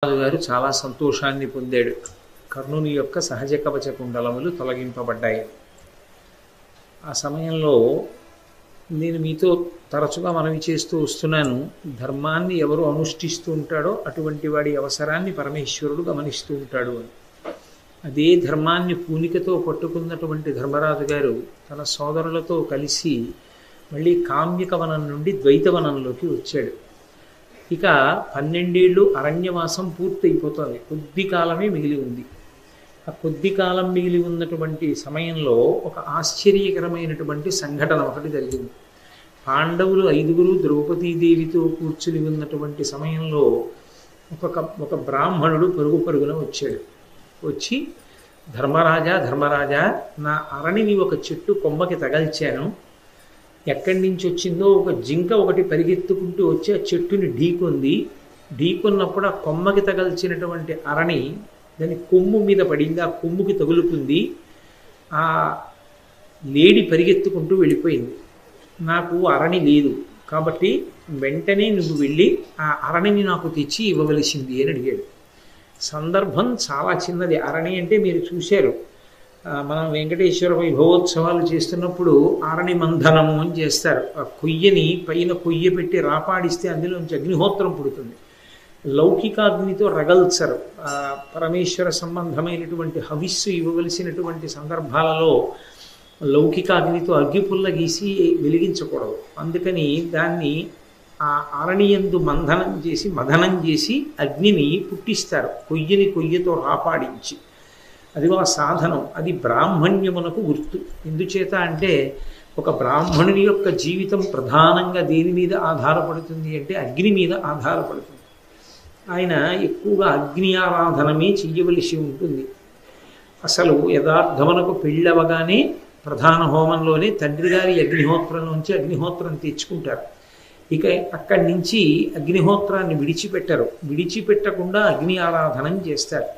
రాజుగారు చాలా సంతోషాన్ని పొందాడు. కర్ణుని యొక్క సహజ కవచ కుండలములు తొలగింపబడ్డాయి. ఆ సమయంలో నేను మీతో తరచుగా మనవి చేస్తూ వస్తున్నాను, ధర్మాన్ని ఎవరు అనుష్ఠిస్తూ ఉంటాడో అటువంటి వాడి అవసరాన్ని పరమేశ్వరుడు గమనిస్తూ ఉంటాడు అని. అదే ధర్మాన్ని పూనికతో పట్టుకున్నటువంటి ధర్మరాజు గారు తన సోదరులతో కలిసి మళ్ళీ కామ్యకవనం నుండి ద్వైతవనంలోకి వచ్చాడు. ఇక 12 ఏళ్ళు అరణ్యవాసం పూర్తయిపోతుంది. కొద్ది కాలమే మిగిలి ఉంది. ఆ కొద్ది కాలం మిగిలి ఉన్నటువంటి సమయంలో ఒక ఆశ్చర్యకరమైనటువంటి సంఘటన ఒకటి జరిగింది. పాండవులు 5 ద్రౌపదీదేవితో కూర్చుని ఉన్నటువంటి సమయంలో ఒక బ్రాహ్మణుడు పరుగున వచ్చాడు. వచ్చి, ధర్మరాజా, నా అరణిని ఒక చెట్టు కొమ్మకి తగల్చాను. ఎక్కడి నుంచి వచ్చిందో ఒక జింక ఒకటి పరిగెత్తుకుంటూ వచ్చి ఆ చెట్టుని ఢీకొన్నప్పుడు ఆ కొమ్మకి తగల్చినటువంటి అరణి దాని కొమ్ము మీద పడింది. ఆ కొమ్ముకి తగులుకుంది. ఆ లేడి పరిగెత్తుకుంటూ వెళ్ళిపోయింది. నాకు అరణి లేదు, కాబట్టి వెంటనే నువ్వు వెళ్ళి ఆ అరణిని నాకు తెచ్చి ఇవ్వవలసింది అని అడిగాడు. సందర్భం చాలా చిన్నది. అరణి అంటే మీరు చూశారు, మనం వెంకటేశ్వర వైభవోత్సవాలు చేస్తున్నప్పుడు అరణి మంధనము అని చేస్తారు. ఆ కొయ్యని పైన కొయ్య పెట్టి రాపాడిస్తే అందులోంచి అగ్నిహోత్రం పుడుతుంది. లౌకికాగ్నితో రగల్చరు. పరమేశ్వర సంబంధమైనటువంటి హవిస్సు ఇవ్వవలసినటువంటి సందర్భాలలో లౌకికాగ్నితో అగ్గిపుల్ల గీసి వెలిగించకూడదు. అందుకని దాన్ని ఆ అరణియందు మదనం చేసి అగ్నిని పుట్టిస్తారు, కొయ్యతో రాపాడించి. అదిగో ఆ సాధనం. అది బ్రాహ్మణ్యమునకు గుర్తు. ఎందుచేత అంటే ఒక బ్రాహ్మణుని యొక్క జీవితం ప్రధానంగా దేని మీద ఆధారపడుతుంది అంటే అగ్ని మీద ఆధారపడుతుంది. ఆయన ఎక్కువగా అగ్ని ఆరాధనమే చెయ్యవలసి ఉంటుంది. అసలు యథార్థమునకు పెళ్ళవగానే ప్రధాన హోమంలోనే తండ్రి గారి అగ్నిహోత్రంలోంచి అగ్నిహోత్రం తెచ్చుకుంటారు. ఇక అక్కడి నుంచి అగ్నిహోత్రాన్ని విడిచిపెట్టకుండా అగ్ని ఆరాధనం చేస్తారు.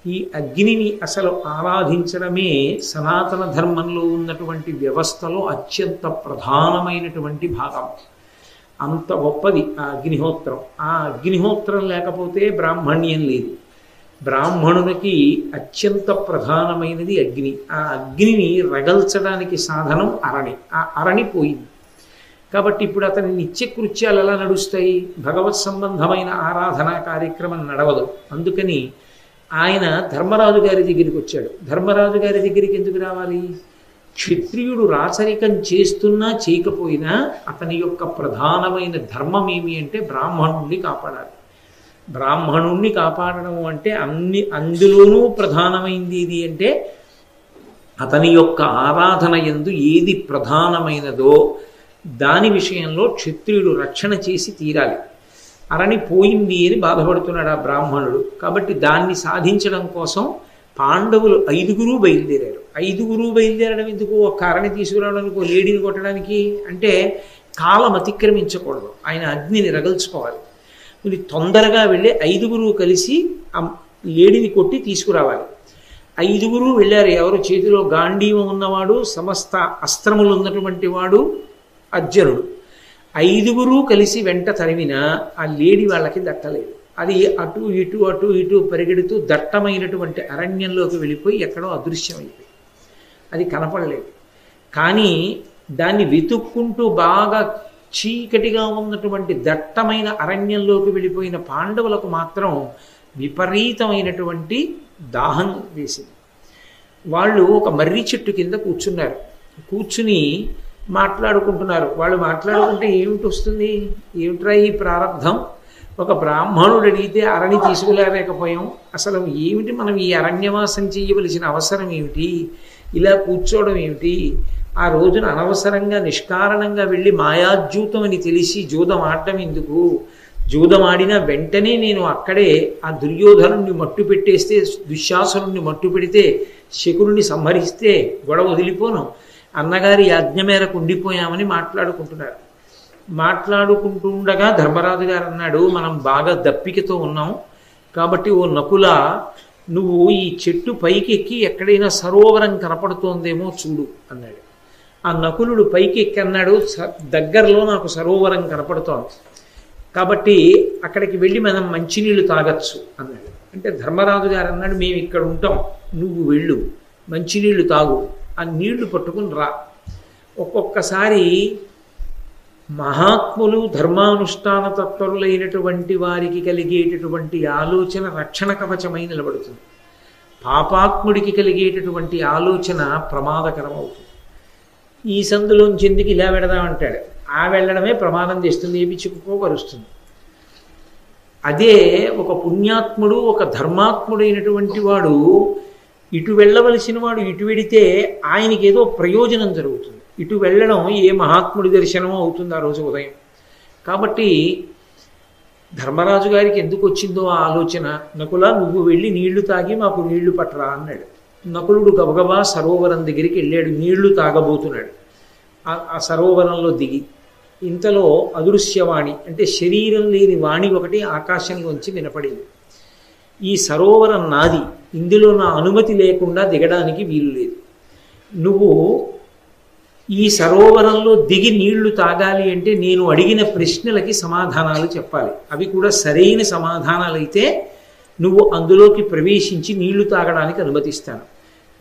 ఈ అగ్నిని అసలు ఆరాధించడమే సనాతన ధర్మంలో ఉన్నటువంటి వ్యవస్థలో అత్యంత ప్రధానమైనటువంటి భాగం. అంత గొప్పది ఆ అగ్నిహోత్రం. ఆ అగ్నిహోత్రం లేకపోతే బ్రాహ్మణ్యం లేదు. బ్రాహ్మణునికి అత్యంత ప్రధానమైనది అగ్ని. ఆ అగ్నిని రగల్చడానికి సాధనం అరణి. ఆ అరణి పోయింది. కాబట్టి ఇప్పుడు అతని నిత్యకృత్యాలు ఎలా నడుస్తాయి? భగవత్ సంబంధమైన ఆరాధనా కార్యక్రమం నడవదు. అందుకని ఆయన ధర్మరాజు గారి దగ్గరికి వచ్చాడు. ధర్మరాజు గారి దగ్గరికి ఎందుకు రావాలి? క్షత్రియుడు రాచరికం చేస్తున్నా చేయకపోయినా అతని యొక్క ప్రధానమైన ధర్మం ఏమి అంటే బ్రాహ్మణుణ్ణి కాపాడాలి. బ్రాహ్మణుణ్ణి కాపాడడం అంటే అందులోనూ ప్రధానమైంది ఏది అంటే అతని యొక్క ఆరాధన యందు ఏది ప్రధానమైనదో దాని విషయంలో క్షత్రియుడు రక్షణ చేసి తీరాలి. అరణి పోయింది అని బాధపడుతున్నాడు ఆ బ్రాహ్మణుడు. కాబట్టి దాన్ని సాధించడం కోసం పాండవులు 5 బయలుదేరారు. 5 బయలుదేరడం ఎందుకు? ఒక అరణి తీసుకురావడానికి, ఒక లేడీని కొట్టడానికి అంటే కాలం అతిక్రమించకూడదు. ఆయన అగ్నిని రగల్చుకోవాలి. మీరు తొందరగా వెళ్ళి 5 కలిసి ఆ లేడీని కొట్టి తీసుకురావాలి. 5 వెళ్ళారు. ఎవరు? చేతిలో గాంధీవం ఉన్నవాడు, సమస్త అస్త్రములు ఉన్నటువంటి వాడు అర్జునుడు. 5 కలిసి వెంట తరిమినా ఆ లేడీ వాళ్ళకి దట్టలేదు. అది అటు ఇటు పరిగెడుతూ దట్టమైనటువంటి అరణ్యంలోకి వెళ్ళిపోయి ఎక్కడో అదృశ్యమైపోయి అది కనపడలేదు. కానీ దాన్ని వెతుక్కుంటూ బాగా చీకటిగా ఉన్నటువంటి దట్టమైన అరణ్యంలోకి వెళ్ళిపోయిన పాండవులకు మాత్రం విపరీతమైనటువంటి దాహం వేసింది. వాళ్ళు ఒక మర్రి చెట్టు కింద కూర్చున్నారు. కూర్చుని మాట్లాడుకుంటున్నారు. వాళ్ళు మాట్లాడుకుంటే ఏమిటి వస్తుంది? ఏమిట్రా ఈ ప్రారంధం? ఒక బ్రాహ్మణుడు అడిగితే అరణి తీసుకురాలేకపోయాం. అసలు ఏమిటి మనం ఈ అరణ్యవాసం చేయవలసిన అవసరం ఏమిటి? ఇలా కూర్చోవడం ఏమిటి? ఆ రోజున అనవసరంగా నిష్కారణంగా వెళ్ళి మాయాజ్యూతం అని తెలిసి జూదం ఆడటం ఎందుకు? జూదం ఆడిన వెంటనే నేను అక్కడే ఆ దుర్యోధనుణ్ణి మట్టు పెట్టేస్తే, దుశ్శాసనుణ్ణి మట్టు పెడితే, శకురుణ్ణి సంహరిస్తే గొడవ వదిలిపోను. అన్నగారి యాజ్ఞ మేరకు ఉండిపోయామని మాట్లాడుకుంటున్నారు. మాట్లాడుకుంటూ ఉండగా ధర్మరాజు గారు అన్నాడు, మనం బాగా దప్పికతో ఉన్నాం కాబట్టి ఓ నకుల, నువ్వు ఈ చెట్టు పైకి ఎక్కి ఎక్కడైనా సరోవరం కనపడుతోందేమో చూడు అన్నాడు. ఆ నకులుడు పైకి ఎక్కి అన్నాడు, దగ్గరలో నాకు సరోవరం కనపడుతోంది. కాబట్టి అక్కడికి వెళ్ళి మనం మంచినీళ్ళు తాగొచ్చు అన్నాడు. అంటే ధర్మరాజు గారు అన్నాడు, మేము ఇక్కడ ఉంటాం, నువ్వు వెళ్ళు, మంచినీళ్ళు తాగు, ఆ నీళ్లు పట్టుకుని రా. ఒక్కొక్కసారి మహాత్ములు ధర్మానుష్ఠాన తత్పరులైనటువంటి వారికి కలిగేటటువంటి ఆలోచన రక్షణ కవచమై నిలబడుతుంది. పాపాత్ముడికి కలిగేటటువంటి ఆలోచన ప్రమాదకరం అవుతుంది. ఈ సందులోంచి ఎందుకు ఇలా వెడదామంటాడు, ఆ వెళ్ళడమే ప్రమాదం చేస్తుంది, ఏమి చిక్కుకోగలుస్తుంది. అదే ఒక పుణ్యాత్ముడు, ఒక ధర్మాత్ముడైనటువంటి వాడు ఇటు వెళ్ళవలసిన వాడు ఇటు వెడితే ఆయనకి ఏదో ప్రయోజనం జరుగుతుంది. ఇటు వెళ్ళడం ఏ మహాత్ముడి దర్శనం అవుతుంది ఆ రోజు ఉదయం. కాబట్టి ధర్మరాజు గారికి ఎందుకు వచ్చిందో ఆ ఆలోచన, నకుల నువ్వు వెళ్ళి నీళ్లు తాగి మాకు నీళ్లు పట్టరా అన్నాడు. నకులుడు గబగబా సరోవరం దగ్గరికి వెళ్ళాడు, నీళ్లు తాగబోతున్నాడు. ఆ సరోవరంలో దిగి ఇంతలో అదృశ్యవాణి అంటే శరీరం లేని వాణి ఒకటి ఆకాశంలోంచి వినపడింది. ఈ సరోవరం నాది, ఇందులో నా అనుమతి లేకుండా దిగడానికి వీలు లేదు. నువ్వు ఈ సరోవరంలో దిగి నీళ్లు తాగాలి అంటే నేను అడిగిన ప్రశ్నలకి సమాధానాలు చెప్పాలి. అవి కూడా సరైన సమాధానాలైతే నువ్వు అందులోకి ప్రవేశించి నీళ్లు తాగడానికి అనుమతిస్తాను.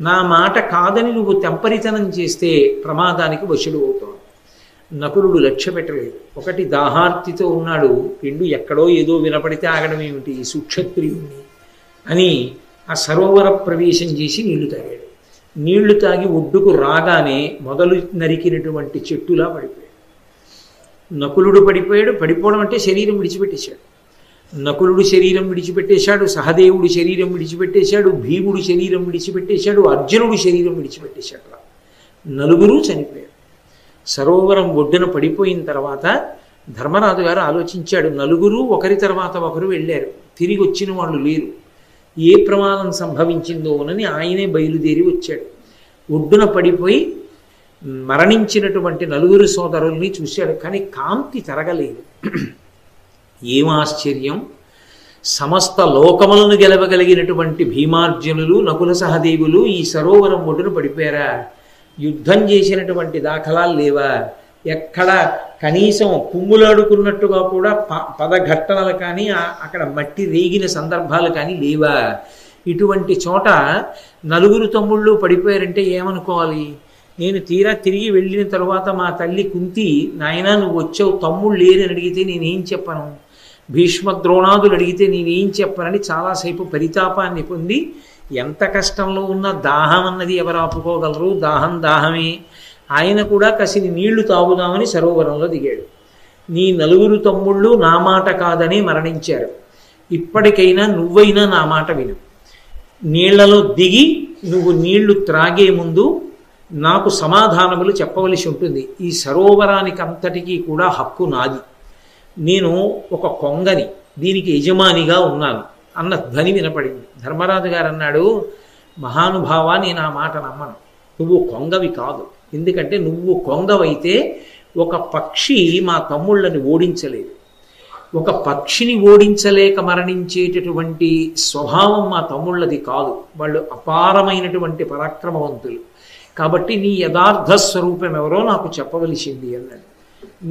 నా మాట కాదని నువ్వు తెంపరితనం చేస్తే ప్రమాదానికి వశుడు అవుతావు. నకులుడు లక్ష్య పెట్టలేదు. ఒకటి దాహార్తితో ఉన్నాడు, రెండు ఎక్కడో ఏదో వినపడితే ఆగడం ఏమిటి, సుక్షత్రియుణ్ణి అని ఆ సరోవర ప్రవేశం చేసి నీళ్లు తాగాడు. నీళ్లు తాగి ఒడ్డుకు రాగానే మొదలు నరికినటువంటి చెట్టులా పడిపోయాడు. నకులుడు పడిపోయాడు. పడిపోవడం అంటే శరీరం విడిచిపెట్టేశాడు. నకులుడు శరీరం విడిచిపెట్టేశాడు, సహదేవుడు శరీరం విడిచిపెట్టేశాడు, భీముడు శరీరం విడిచిపెట్టేశాడు, అర్జునుడు శరీరం విడిచిపెట్టేశాడు. నలుగురు చనిపోయాడు. సరోవరం ఒడ్డున పడిపోయిన తర్వాత ధర్మరాజు గారు ఆలోచించాడు, నలుగురు ఒకరి తర్వాత ఒకరు వెళ్ళారు, తిరిగి వచ్చిన వాళ్ళు లేరు, ఏ ప్రమాదం సంభవించిందోనని ఆయనే బయలుదేరి వచ్చాడు. ఒడ్డున పడిపోయి మరణించినటువంటి నలుగురు సోదరుల్ని చూశాడు, కానీ కాంతి తరగలేదు. ఏం ఆశ్చర్యం! సమస్త లోకములను గెలవగలిగినటువంటి భీమార్జునులు, నకుల సహదేవులు ఈ సరోవరం ఒడ్డున పడిపోయారా? యుద్ధం చేసినటువంటి దాఖలాలు లేవా? ఎక్కడ కనీసం కుమ్ములాడుకున్నట్టుగా కూడా పదఘట్టనలు కానీ అక్కడ మట్టి రేగిన సందర్భాలు కానీ లేవా? ఇటువంటి చోట నలుగురు తమ్ముళ్ళు పడిపోయారంటే ఏమనుకోవాలి? నేను తీరా తిరిగి వెళ్ళిన తరువాత మా తల్లి కుంతి, నాయనా నువ్వు వచ్చావు, తమ్ముళ్ళు లేరని అడిగితే నేనేం చెప్పను, భీష్మ ద్రోణాదులు అడిగితే నేనేం చెప్పనని చాలాసేపు పరితాపాన్ని పొంది, ఎంత కష్టంలో ఉన్న దాహం అన్నది ఎవరు ఆపుకోగలరు, దాహం దాహమే, ఆయన కూడా కసిని నీళ్లు తాగుదామని సరోవరంలో దిగాడు. నీ నలుగురు తమ్ముళ్ళు నా మాట కాదని మరణించారు, ఇప్పటికైనా నువ్వైనా నా మాట విను, నీళ్లలో దిగి నువ్వు నీళ్లు త్రాగే ముందు నాకు సమాధానములు చెప్పవలసి ఉంటుంది. ఈ సరోవరానికి అంతటికీ కూడా హక్కు నాది, నేను ఒక కొంగని, దీనికి యజమానిగా ఉన్నాను అన్న ధ్వని వినపడింది. ధర్మరాజు గారు అన్నాడు, మహానుభావా నేను ఆ మాట నమ్మను, నువ్వు కొంగవి కాదు, ఎందుకంటే నువ్వు కొంగవైతే ఒక పక్షి మా తమ్ముళ్ళని ఓడించలేదు, ఒక పక్షిని ఓడించలేక మరణించేటటువంటి స్వభావం మా తమ్ముళ్ళది కాదు, వాళ్ళు అపారమైనటువంటి పరాక్రమవంతులు, కాబట్టి నీ యథార్థ స్వరూపం ఎవరో నాకు చెప్పవలసింది అన్నాడు.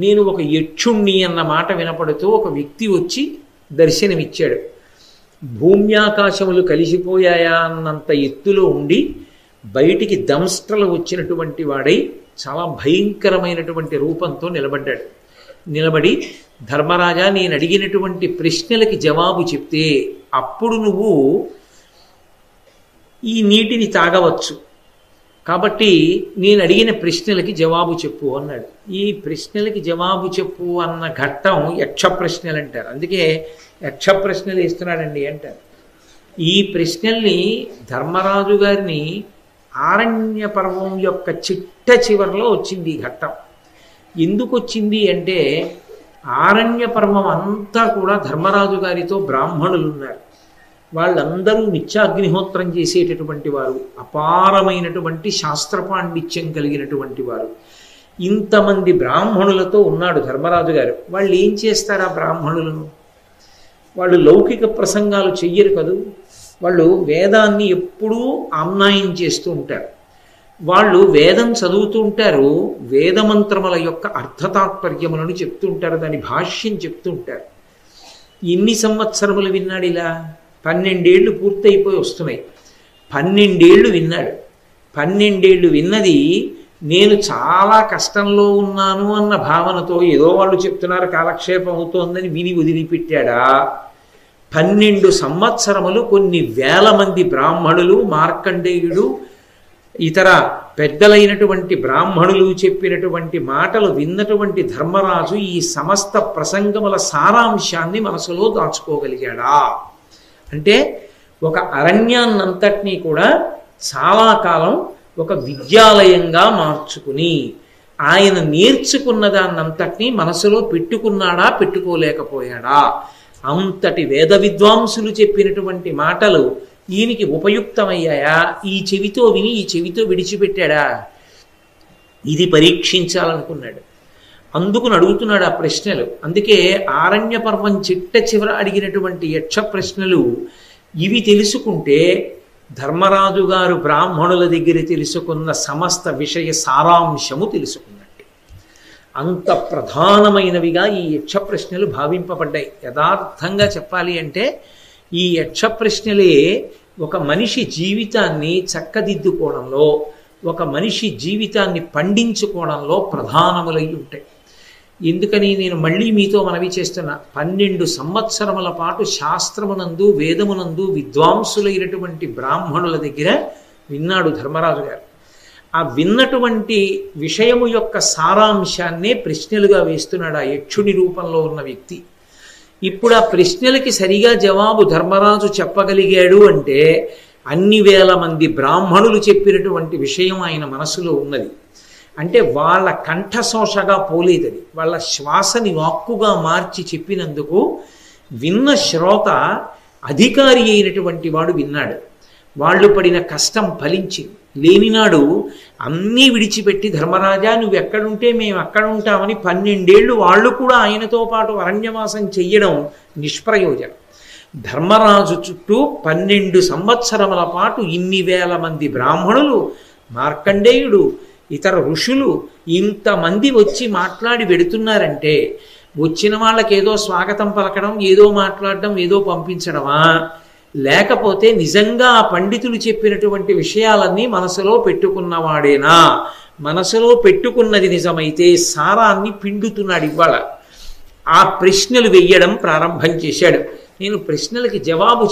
నేను ఒక యక్షుణ్ణి అన్న మాట వినపడుతూ ఒక వ్యక్తి వచ్చి దర్శనమిచ్చాడు. భూమ్యాకాశములు కలిసిపోయాయా అన్నంత ఎత్తులో ఉండి బయటికి దంస్ట్రలు వచ్చినటువంటి వాడై చాలా భయంకరమైనటువంటి రూపంతో నిలబడ్డాడు. నిలబడి, ధర్మరాజా నేను అడిగినటువంటి ప్రశ్నలకి జవాబు చెప్తే అప్పుడు నువ్వు ఈ నీటిని తాగవచ్చు, కాబట్టి నేను అడిగిన ప్రశ్నలకి జవాబు చెప్పు అన్నాడు. ఈ ప్రశ్నలకి జవాబు చెప్పు అన్న ఘట్టం యక్ష ప్రశ్నలు అంటారు, అందుకే యక్ష ప్రశ్నలు వేస్తున్నాడండి అంటారు. ఈ ప్రశ్నల్ని ధర్మరాజు గారిని ఆరణ్య పర్వం యొక్క చిట్ట చివరిలో వచ్చింది ఈ ఘట్టం. ఎందుకు వచ్చింది అంటే ఆరణ్య పర్వం అంతా కూడా ధర్మరాజు గారితో బ్రాహ్మణులు ఉన్నారు, వాళ్ళందరూ నిత్యాగ్నిహోత్రం చేసేటటువంటి వారు, అపారమైనటువంటి శాస్త్ర పాండిత్యం కలిగినటువంటి వారు. ఇంతమంది బ్రాహ్మణులతో ఉన్నాడు ధర్మరాజు గారు. వాళ్ళు ఏం చేస్తారు ఆ బ్రాహ్మణులను? వాళ్ళు లౌకిక ప్రసంగాలు చెయ్యరు కదూ, వాళ్ళు వేదాన్ని ఎప్పుడూ ఆమ్నాయం చేస్తూ ఉంటారు. వాళ్ళు వేదం చదువుతూ ఉంటారు, వేదమంత్రముల యొక్క అర్థతాత్పర్యములను చెప్తూ ఉంటారు, దాని భాష్యం చెప్తూ ఉంటారు. ఎన్ని సంవత్సరములు విన్నాడు ఇలా? 12 ఏళ్ళు పూర్తయిపోయి వస్తున్నాయి. 12 ఏళ్ళు విన్నాడు. 12 ఏళ్ళు విన్నది నేను చాలా కష్టంలో ఉన్నాను అన్న భావనతో ఏదో వాళ్ళు చెప్తున్నారు కాలక్షేపం అవుతోందని విని వదిలిపెట్టాడా? 12 సంవత్సరములు కొన్ని వేల మంది బ్రాహ్మణులు, మార్కండేయుడు, ఇతర పెద్దలైనటువంటి బ్రాహ్మణులు చెప్పినటువంటి మాటలు విన్నటువంటి ధర్మరాజు ఈ సమస్త ప్రసంగముల సారాంశాన్ని మనసులో దాచుకోగలిగాడా? అంటే ఒక అరణ్యాన్నంతటినీ కూడా చాలా కాలం ఒక విద్యాలయంగా మార్చుకుని ఆయన నేర్చుకున్న దాన్నంతటినీ మనసులో పెట్టుకున్నాడా, పెట్టుకోలేకపోయాడా? అంతటి వేద విద్వాంసులు చెప్పినటువంటి మాటలు ఈయనకి ఉపయుక్తమయ్యాయా? ఈ చెవితో విని ఈ చెవితో విడిచిపెట్టాడా? ఇది పరీక్షించాలనుకున్నాడు. అందుకు అడుగుతున్నాడు ఆ ప్రశ్నలు. అందుకే ఆరణ్య పర్వం చిట్ట చివర అడిగినటువంటి యక్ష ప్రశ్నలు ఇవి తెలుసుకుంటే ధర్మరాజు గారు బ్రాహ్మణుల దగ్గర తెలుసుకున్న సమస్త విషయ సారాంశము తెలుసుకున్నట్టు. అంత ప్రధానమైనవిగా ఈ యక్ష ప్రశ్నలు భావింపబడ్డాయి. యథార్థంగా చెప్పాలి అంటే ఈ యక్ష ప్రశ్నలే ఒక మనిషి జీవితాన్ని చక్కదిద్దుకోవడంలో, ఒక మనిషి జీవితాన్ని పండించుకోవడంలో ప్రధానములై ఉంటాయి. ఎందుకని నేను మళ్ళీ మీతో మనవి చేస్తున్నా, 12 సంవత్సరముల పాటు శాస్త్రమునందు వేదమునందు విద్వాంసులైనటువంటి బ్రాహ్మణుల దగ్గర విన్నాడు ధర్మరాజు గారు. ఆ విన్నటువంటి విషయము యొక్క సారాంశాన్నే ప్రశ్నలుగా వేస్తున్నాడు ఆ యక్షుడి రూపంలో ఉన్న వ్యక్తి. ఇప్పుడు ఆ ప్రశ్నలకి సరిగా జవాబు ధర్మరాజు చెప్పగలిగాడు అంటే అన్ని వేల మంది బ్రాహ్మణులు చెప్పినటువంటి విషయం ఆయన మనసులో ఉన్నది. అంటే వాళ్ళ కంఠశోషగా పోలేదని, వాళ్ళ శ్వాసని వాక్కుగా మార్చి చెప్పినందుకు విన్న శ్రోత అధికారి అయినటువంటి వాడు విన్నాడు. వాళ్ళు పడిన కష్టం ఫలించింది. లేనినాడు అన్నీ విడిచిపెట్టి ధర్మరాజా నువ్వు ఎక్కడుంటే మేము అక్కడ ఉంటామని 12 ఏళ్ళు వాళ్ళు కూడా ఆయనతో పాటు అరణ్యవాసం చెయ్యడం నిష్ప్రయోజనం. ధర్మరాజు చుట్టూ 12 సంవత్సరముల పాటు ఇన్ని వేల మంది బ్రాహ్మణులు, మార్కండేయుడు, ఇతర ఋషులు ఇంతమంది వచ్చి మాట్లాడి వెడుతున్నారంటే వచ్చిన వాళ్ళకి ఏదో స్వాగతం పలకడం, ఏదో మాట్లాడడం, ఏదో పంపించడమా? లేకపోతే నిజంగా ఆ పండితులు చెప్పినటువంటి విషయాలన్నీ మనసులో పెట్టుకున్నవాడేనా? మనసులో పెట్టుకున్నది నిజమైతే సారాన్ని పిండుతున్నాడు ఇవాళ. ఆ ప్రశ్నలు వెయ్యడం ప్రారంభం చేశాడు. నేను ప్రశ్నలకి జవాబు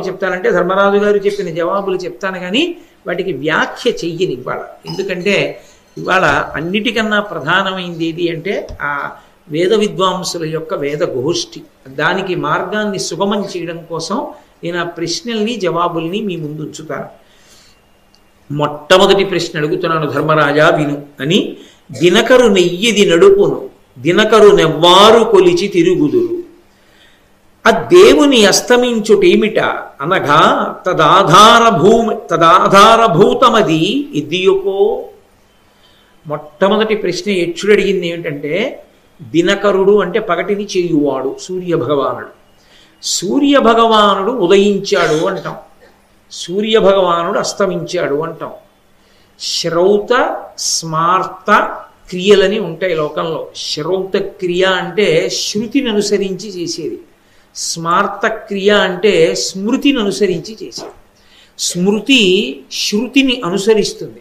చెప్తానంటే ధర్మరాజు గారు చెప్పిన జవాబులు చెప్తాను, కానీ వాటికి వ్యాఖ్య చెయ్యని ఇవాళ. ఎందుకంటే ఇవాళ అన్నిటికన్నా ప్రధానమైంది ఏది అంటే ఆ వేద విద్వాంసుల యొక్క వేద గోష్ఠి. దానికి మార్గాన్ని సుగమం చేయడం కోసం నేను ఆ ప్రశ్నల్ని జవాబుల్ని మీ ముందు ఉంచుతాను. మొట్టమొదటి ప్రశ్న అడుగుతున్నాను, ధర్మరాజా విను అని. దినకరు నెయ్యిది నడుపును, దినకరు నెవ్వారు కొలిచి తిరుగుదురు. ఆ దేవుని అస్తమించుటేమిట అనగా తదాధారభూతమది ఇదియుకో. మొట్టమొదటి ప్రశ్న యక్షుడు అడిగింది ఏమిటంటే, దినకరుడు అంటే పగటిని చేయువాడు సూర్యభగవానుడు. సూర్యభగవానుడు ఉదయించాడు అంటాం, సూర్యభగవానుడు అస్తమించాడు అంటాం. శ్రౌత స్మార్త క్రియలని ఉంటాయి లోకంలో. శ్రౌత క్రియ అంటే శృతిని అనుసరించి చేసేది, స్మార్త క్రియ అంటే స్మృతిని అనుసరించి చేసేది. స్మృతి శృతిని అనుసరిస్తుంది,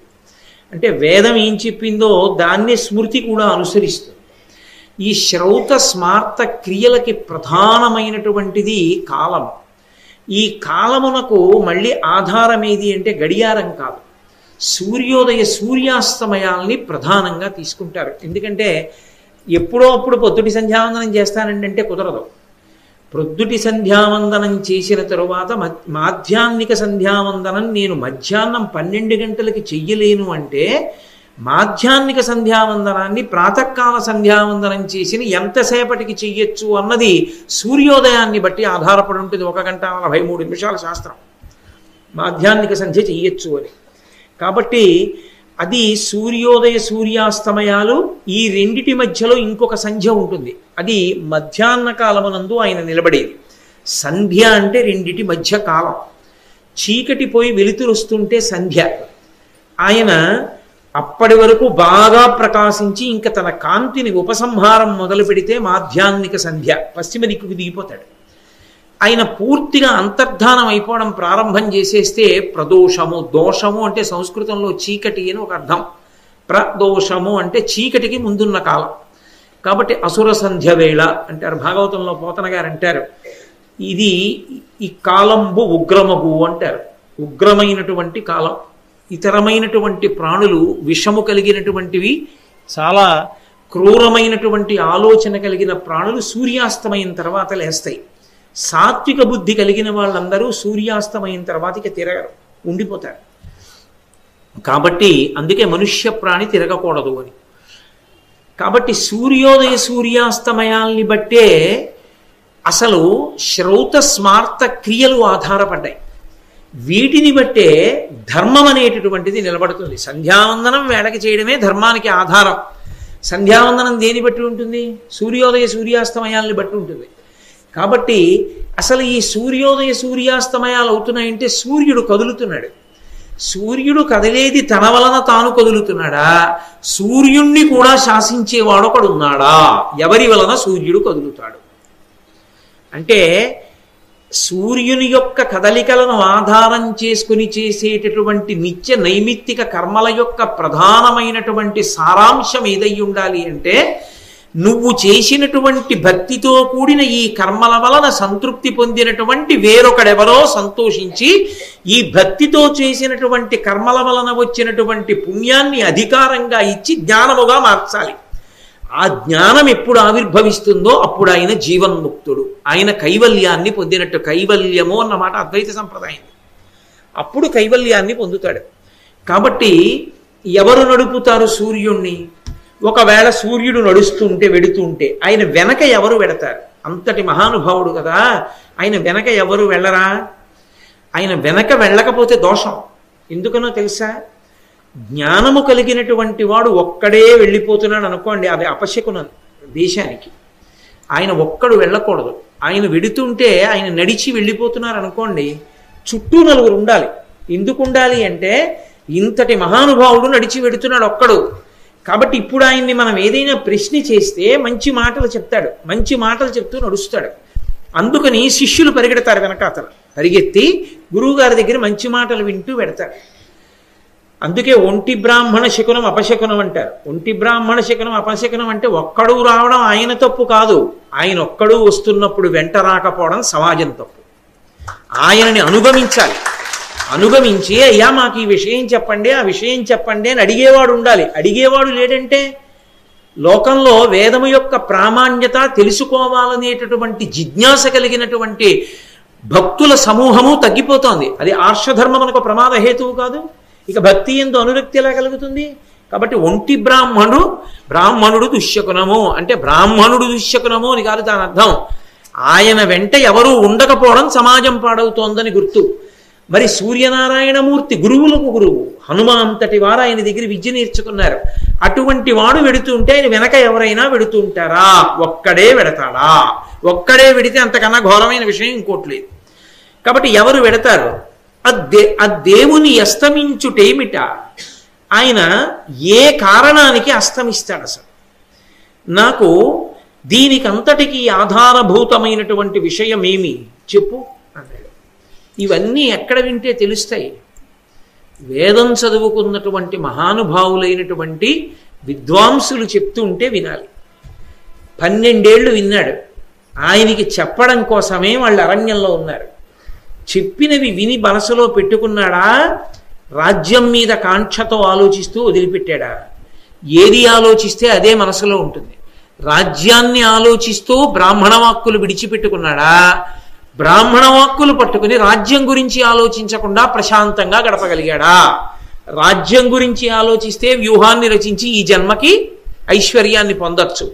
అంటే వేదం ఏం చెప్పిందో దాన్నే స్మృతి కూడా అనుసరిస్తుంది. ఈ శ్రౌత స్మార్త క్రియలకి ప్రధానమైనటువంటిది కాలం. ఈ కాలమునకు మళ్ళీ ఆధారం ఏది అంటే గడియారం కాదు, సూర్యోదయ సూర్యాస్తమయాల్ని ప్రధానంగా తీసుకుంటారు. ఎందుకంటే ఎప్పుడో అప్పుడు పొద్దుటి సంధ్యావందనం చేస్తానంటే కుదరదు. ప్రొద్దుటి సంధ్యావందనం చేసిన తరువాత మాధ్యాహ్నిక సంధ్యావందనం నేను మధ్యాహ్నం 12 గంటలకి చెయ్యలేను అంటే మాధ్యాహ్నిక సంధ్యావందనాన్ని ప్రాతకాల సంధ్యావందనం చేసిన ఎంతసేపటికి చెయ్యొచ్చు అన్నది సూర్యోదయాన్ని బట్టి ఆధారపడి ఉంటుంది. 1 గంట 43 నిమిషాల శాస్త్రం మాధ్యాహ్నిక సంధ్య చెయ్యొచ్చు అని. కాబట్టి అది సూర్యోదయ సూర్యాస్తమయాలు, ఈ రెండిటి మధ్యలో ఇంకొక సంధ్య ఉంటుంది, అది మధ్యాహ్న కాలమునందు ఆయన నిలబడేది. సంధ్య అంటే రెండిటి మధ్య కాలం. చీకటి పోయి వెలుతురు వస్తుంటే సంధ్య, ఆయన అప్పటి వరకు బాగా ప్రకాశించి ఇంకా తన కాంతిని ఉపసంహారం మొదలు పెడితే మాధ్యాహ్నిక సంధ్య పశ్చిమ దిక్కుకు దిగిపోతాడు. ఆయన పూర్తిగా అంతర్ధానం అయిపోవడం ప్రారంభం చేసేస్తే ప్రదోషము, దోషము అంటే సంస్కృతంలో చీకటి అని ఒక అర్థం, ప్రదోషము అంటే చీకటికి ముందున్న కాలం. కాబట్టి అసుర సంధ్య వేళ అంటారు భాగవతంలో, పోతన గారు అంటారు ఇది ఈ కాలంబు ఉగ్రమగు అంటారు. ఉగ్రమైనటువంటి కాలం, ఇతరమైనటువంటి ప్రాణులు విషము కలిగినటువంటివి, చాలా క్రూరమైనటువంటి ఆలోచన కలిగిన ప్రాణులు సూర్యాస్తమయం తర్వాత లేస్తాయి. సాత్విక బుద్ధి కలిగిన వాళ్ళందరూ సూర్యాస్తమయం తర్వాతకి తిరగరు, ఉండిపోతారు. కాబట్టి అందుకే మనుష్య ప్రాణి తిరగకూడదు అని. కాబట్టి సూర్యోదయ సూర్యాస్తమయాల్ని బట్టే అసలు శ్రౌత స్మార్త క్రియలు ఆధారపడ్డాయి. వీటిని బట్టే ధర్మం అనేటటువంటిది నిలబడుతుంది. సంధ్యావందనం వేళకి చేయడమే ధర్మానికి ఆధారం. సంధ్యావందనం దేని బట్టి ఉంటుంది? సూర్యోదయ సూర్యాస్తమయాల్ని బట్టి ఉంటుంది. కాబట్టి అసలు ఈ సూర్యోదయ సూర్యాస్తమయాలు అవుతున్నాయంటే సూర్యుడు కదులుతున్నాడు. సూర్యుడు కదిలేది తన వలన తాను కదులుతున్నాడా? సూర్యుణ్ణి కూడా శాసించేవాడొకడు ఉన్నాడా? ఎవరి వలన సూర్యుడు కదులుతాడు అంటే సూర్యుని యొక్క కదలికలను ఆధారం చేసుకుని చేసేటటువంటి నిత్య నైమిత్తిక కర్మల యొక్క ప్రధానమైనటువంటి సారాంశం ఏదై ఉండాలి అంటే, నువ్వు చేసినటువంటి భక్తితో కూడిన ఈ కర్మల వలన సంతృప్తి పొందినటువంటి వేరొకడెవరో సంతోషించి ఈ భక్తితో చేసినటువంటి కర్మల వలన వచ్చినటువంటి పుణ్యాన్ని అధికారంగా ఇచ్చి జ్ఞానముగా మార్చాలి. ఆ జ్ఞానం ఎప్పుడు ఆవిర్భవిస్తుందో అప్పుడు ఆయన జీవన్ముక్తుడు, ఆయన కైవల్యాన్ని పొందినట్టు. కైవల్యము అన్నమాట అద్వైత సంప్రదాయం. అప్పుడు కైవల్యాన్ని పొందుతాడు. కాబట్టి ఎవరు నడుపుతారు సూర్యుణ్ణి? ఒకవేళ సూర్యుడు నడుస్తుంటే వెడుతుంటే ఆయన వెనక ఎవరు వెడతారు? అంతటి మహానుభావుడు కదా, ఆయన వెనక ఎవరు వెళ్ళరా? ఆయన వెనక వెళ్ళకపోతే దోషం. ఎందుకనో తెలుసా? జ్ఞానము కలిగినటువంటి వాడు ఒక్కడే వెళ్ళిపోతున్నాడు అనుకోండి, అది అపశకునం దేశానికి. ఆయన ఒక్కడు వెళ్ళకూడదు. ఆయన వెడుతుంటే ఆయన నడిచి వెళ్ళిపోతున్నారు అనుకోండి, చుట్టూ నలుగురు ఉండాలి. ఎందుకు ఉండాలి అంటే ఇంతటి మహానుభావుడు నడిచి వెడుతున్నాడు ఒక్కడు. కాబట్టి ఇప్పుడు ఆయన్ని మనం ఏదైనా ప్రశ్న చేస్తే మంచి మాటలు చెప్తాడు, మంచి మాటలు చెప్తూ నడుస్తాడు. అందుకని శిష్యులు పరిగెడతారు వెనకాతల, పరిగెత్తి గురువుగారి దగ్గర మంచి మాటలు వింటూ పెడతారు. అందుకే ఒంటి బ్రాహ్మణ శకునం అపశకునం అంటారు. ఒంటి బ్రాహ్మణ శకునం అపశకునం అంటే ఒక్కడు రావడం ఆయన తప్పు కాదు, ఆయన ఒక్కడు వస్తున్నప్పుడు వెంట రాకపోవడం సమాజం తప్పు. ఆయనని అనుగమించాలి. అనుగమించి అయ్యా మాకు ఈ విషయం చెప్పండి, ఆ విషయం చెప్పండి అని అడిగేవాడు ఉండాలి. అడిగేవాడు లేడంటే లోకంలో వేదము యొక్క ప్రామాణ్యత తెలుసుకోవాలనేటటువంటి జిజ్ఞాస కలిగినటువంటి భక్తుల సమూహము తగ్గిపోతోంది. అది ఆర్షధర్మం మనకు ప్రమాద హేతువు కాదు. ఇక భక్తి ఎందు అనురక్తి ఎలా కలుగుతుంది? కాబట్టి ఒంటి బ్రాహ్మణుడు దుశ్శకునము అంటే బ్రాహ్మణుడు దుశ్శకునము అని కాదు దాని అర్థం. ఆయన వెంట ఎవరూ ఉండకపోవడం సమాజం పాడవుతోందని గుర్తు. మరి సూర్యనారాయణమూర్తి గురువులకు గురువు, హనుమంతటి వారు ఆయన దగ్గర విద్య నేర్చుకున్నారు. అటువంటి వాడు వెడుతుంటే ఆయన వెనక ఎవరైనా వెడుతుంటారా? ఒక్కడే వెడతాడా? ఒక్కడే వెడితే అంతకన్నా ఘోరమైన విషయం ఇంకోటి లేదు. కాబట్టి ఎవరు వెడతారు? ఆ దేవుని అస్తమించుటేమిట? ఆయన ఏ కారణానికి అస్తమిస్తాడు? అసలు నాకు దీనికంతటికీ ఆధారభూతమైనటువంటి విషయం ఏమి చెప్పు అన్నాడు. ఇవన్నీ ఎక్కడ వింటే తెలుస్తాయి? వేదం చదువుకున్నటువంటి మహానుభావులైనటువంటి విద్వాంసులు చెప్తుంటే వినాలి. 12 ఏళ్ళు విన్నాడు. ఆయనకి చెప్పడం కోసమే వాళ్ళు అరణ్యంలో ఉన్నారు. చెప్పినవి విని మనసులో పెట్టుకున్నాడా? రాజ్యం మీద కాంక్షతో ఆలోచిస్తూ వదిలిపెట్టాడా? ఏది ఆలోచిస్తే అదే మనసులో ఉంటుంది. రాజ్యాన్ని ఆలోచిస్తూ బ్రాహ్మణ వాక్కులు విడిచిపెట్టుకున్నాడా? బ్రాహ్మణ వాక్కులు పట్టుకుని రాజ్యం గురించి ఆలోచించకుండా ప్రశాంతంగా గడపగలిగాడా? రాజ్యం గురించి ఆలోచిస్తే వ్యూహాన్ని రచించి ఈ జన్మకి ఐశ్వర్యాన్ని పొందొచ్చు.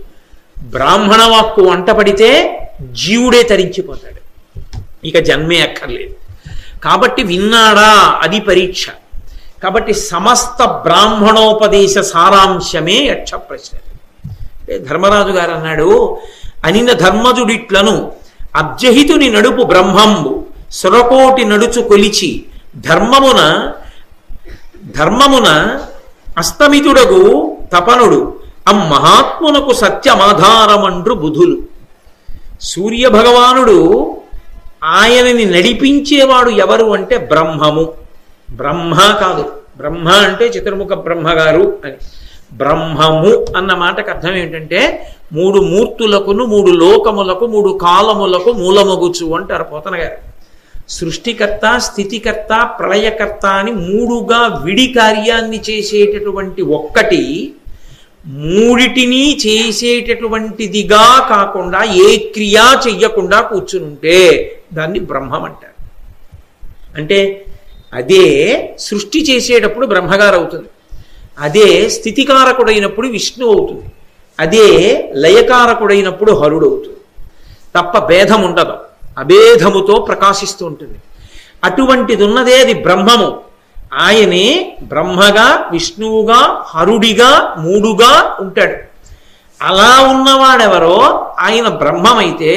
బ్రాహ్మణ వాక్కు వంట పడితే జీవుడే తరించిపోతాడు, ఇక జన్మే అక్కర్లేదు. కాబట్టి విన్నాడా? అది పరీక్ష. కాబట్టి సమస్త బ్రాహ్మణోపదేశ సారాంశమే యక్ష ప్రశ్న. ధర్మరాజు గారు అన్నాడు, అనిన ధర్మజుడిట్లను అబ్జహితుని నడుపు బ్రహ్మంబు సురకోటి నడుచు కొలిచి ధర్మమున ధర్మమున అస్తమితుడగు తపనుడు మహాత్మునకు సత్యమాధారమండ్రు బుధులు. సూర్యభగవానుడు ఆయనని నడిపించేవాడు ఎవరు అంటే బ్రహ్మము. బ్రహ్మ కాదు, బ్రహ్మ అంటే చతుర్ముఖ బ్రహ్మగారు అని. బ్రహ్మము అన్న మాటకు అర్థం ఏమిటంటే 3 మూర్తులకును 3 లోకములకు 3 కాలములకు మూలమగుచు అంటారు పోతన గారు. సృష్టికర్త, స్థితికర్త, ప్రళయకర్త అని 3గా విడి కార్యాన్ని చేసేటటువంటి ఒక్కటి 3టిని చేసేటటువంటిదిగా కాకుండా ఏ క్రియా చెయ్యకుండా కూర్చునుంటే దాన్ని బ్రహ్మం అంటారు. అంటే అదే సృష్టి చేసేటప్పుడు బ్రహ్మగారు అవుతుంది, అదే స్థితికారకుడైనప్పుడు విష్ణు అవుతుంది, అదే లయకారకుడైనప్పుడు హరుడు అవుతుంది. తప్ప భేదం ఉండదు, అభేదముతో ప్రకాశిస్తూ ఉంటుంది. అటువంటిది ఉన్నదే అది బ్రహ్మము. ఆయనే బ్రహ్మగా, విష్ణువుగా, హరుడిగా 3గా ఉంటాడు. అలా ఉన్నవాడెవరో ఆయన బ్రహ్మమైతే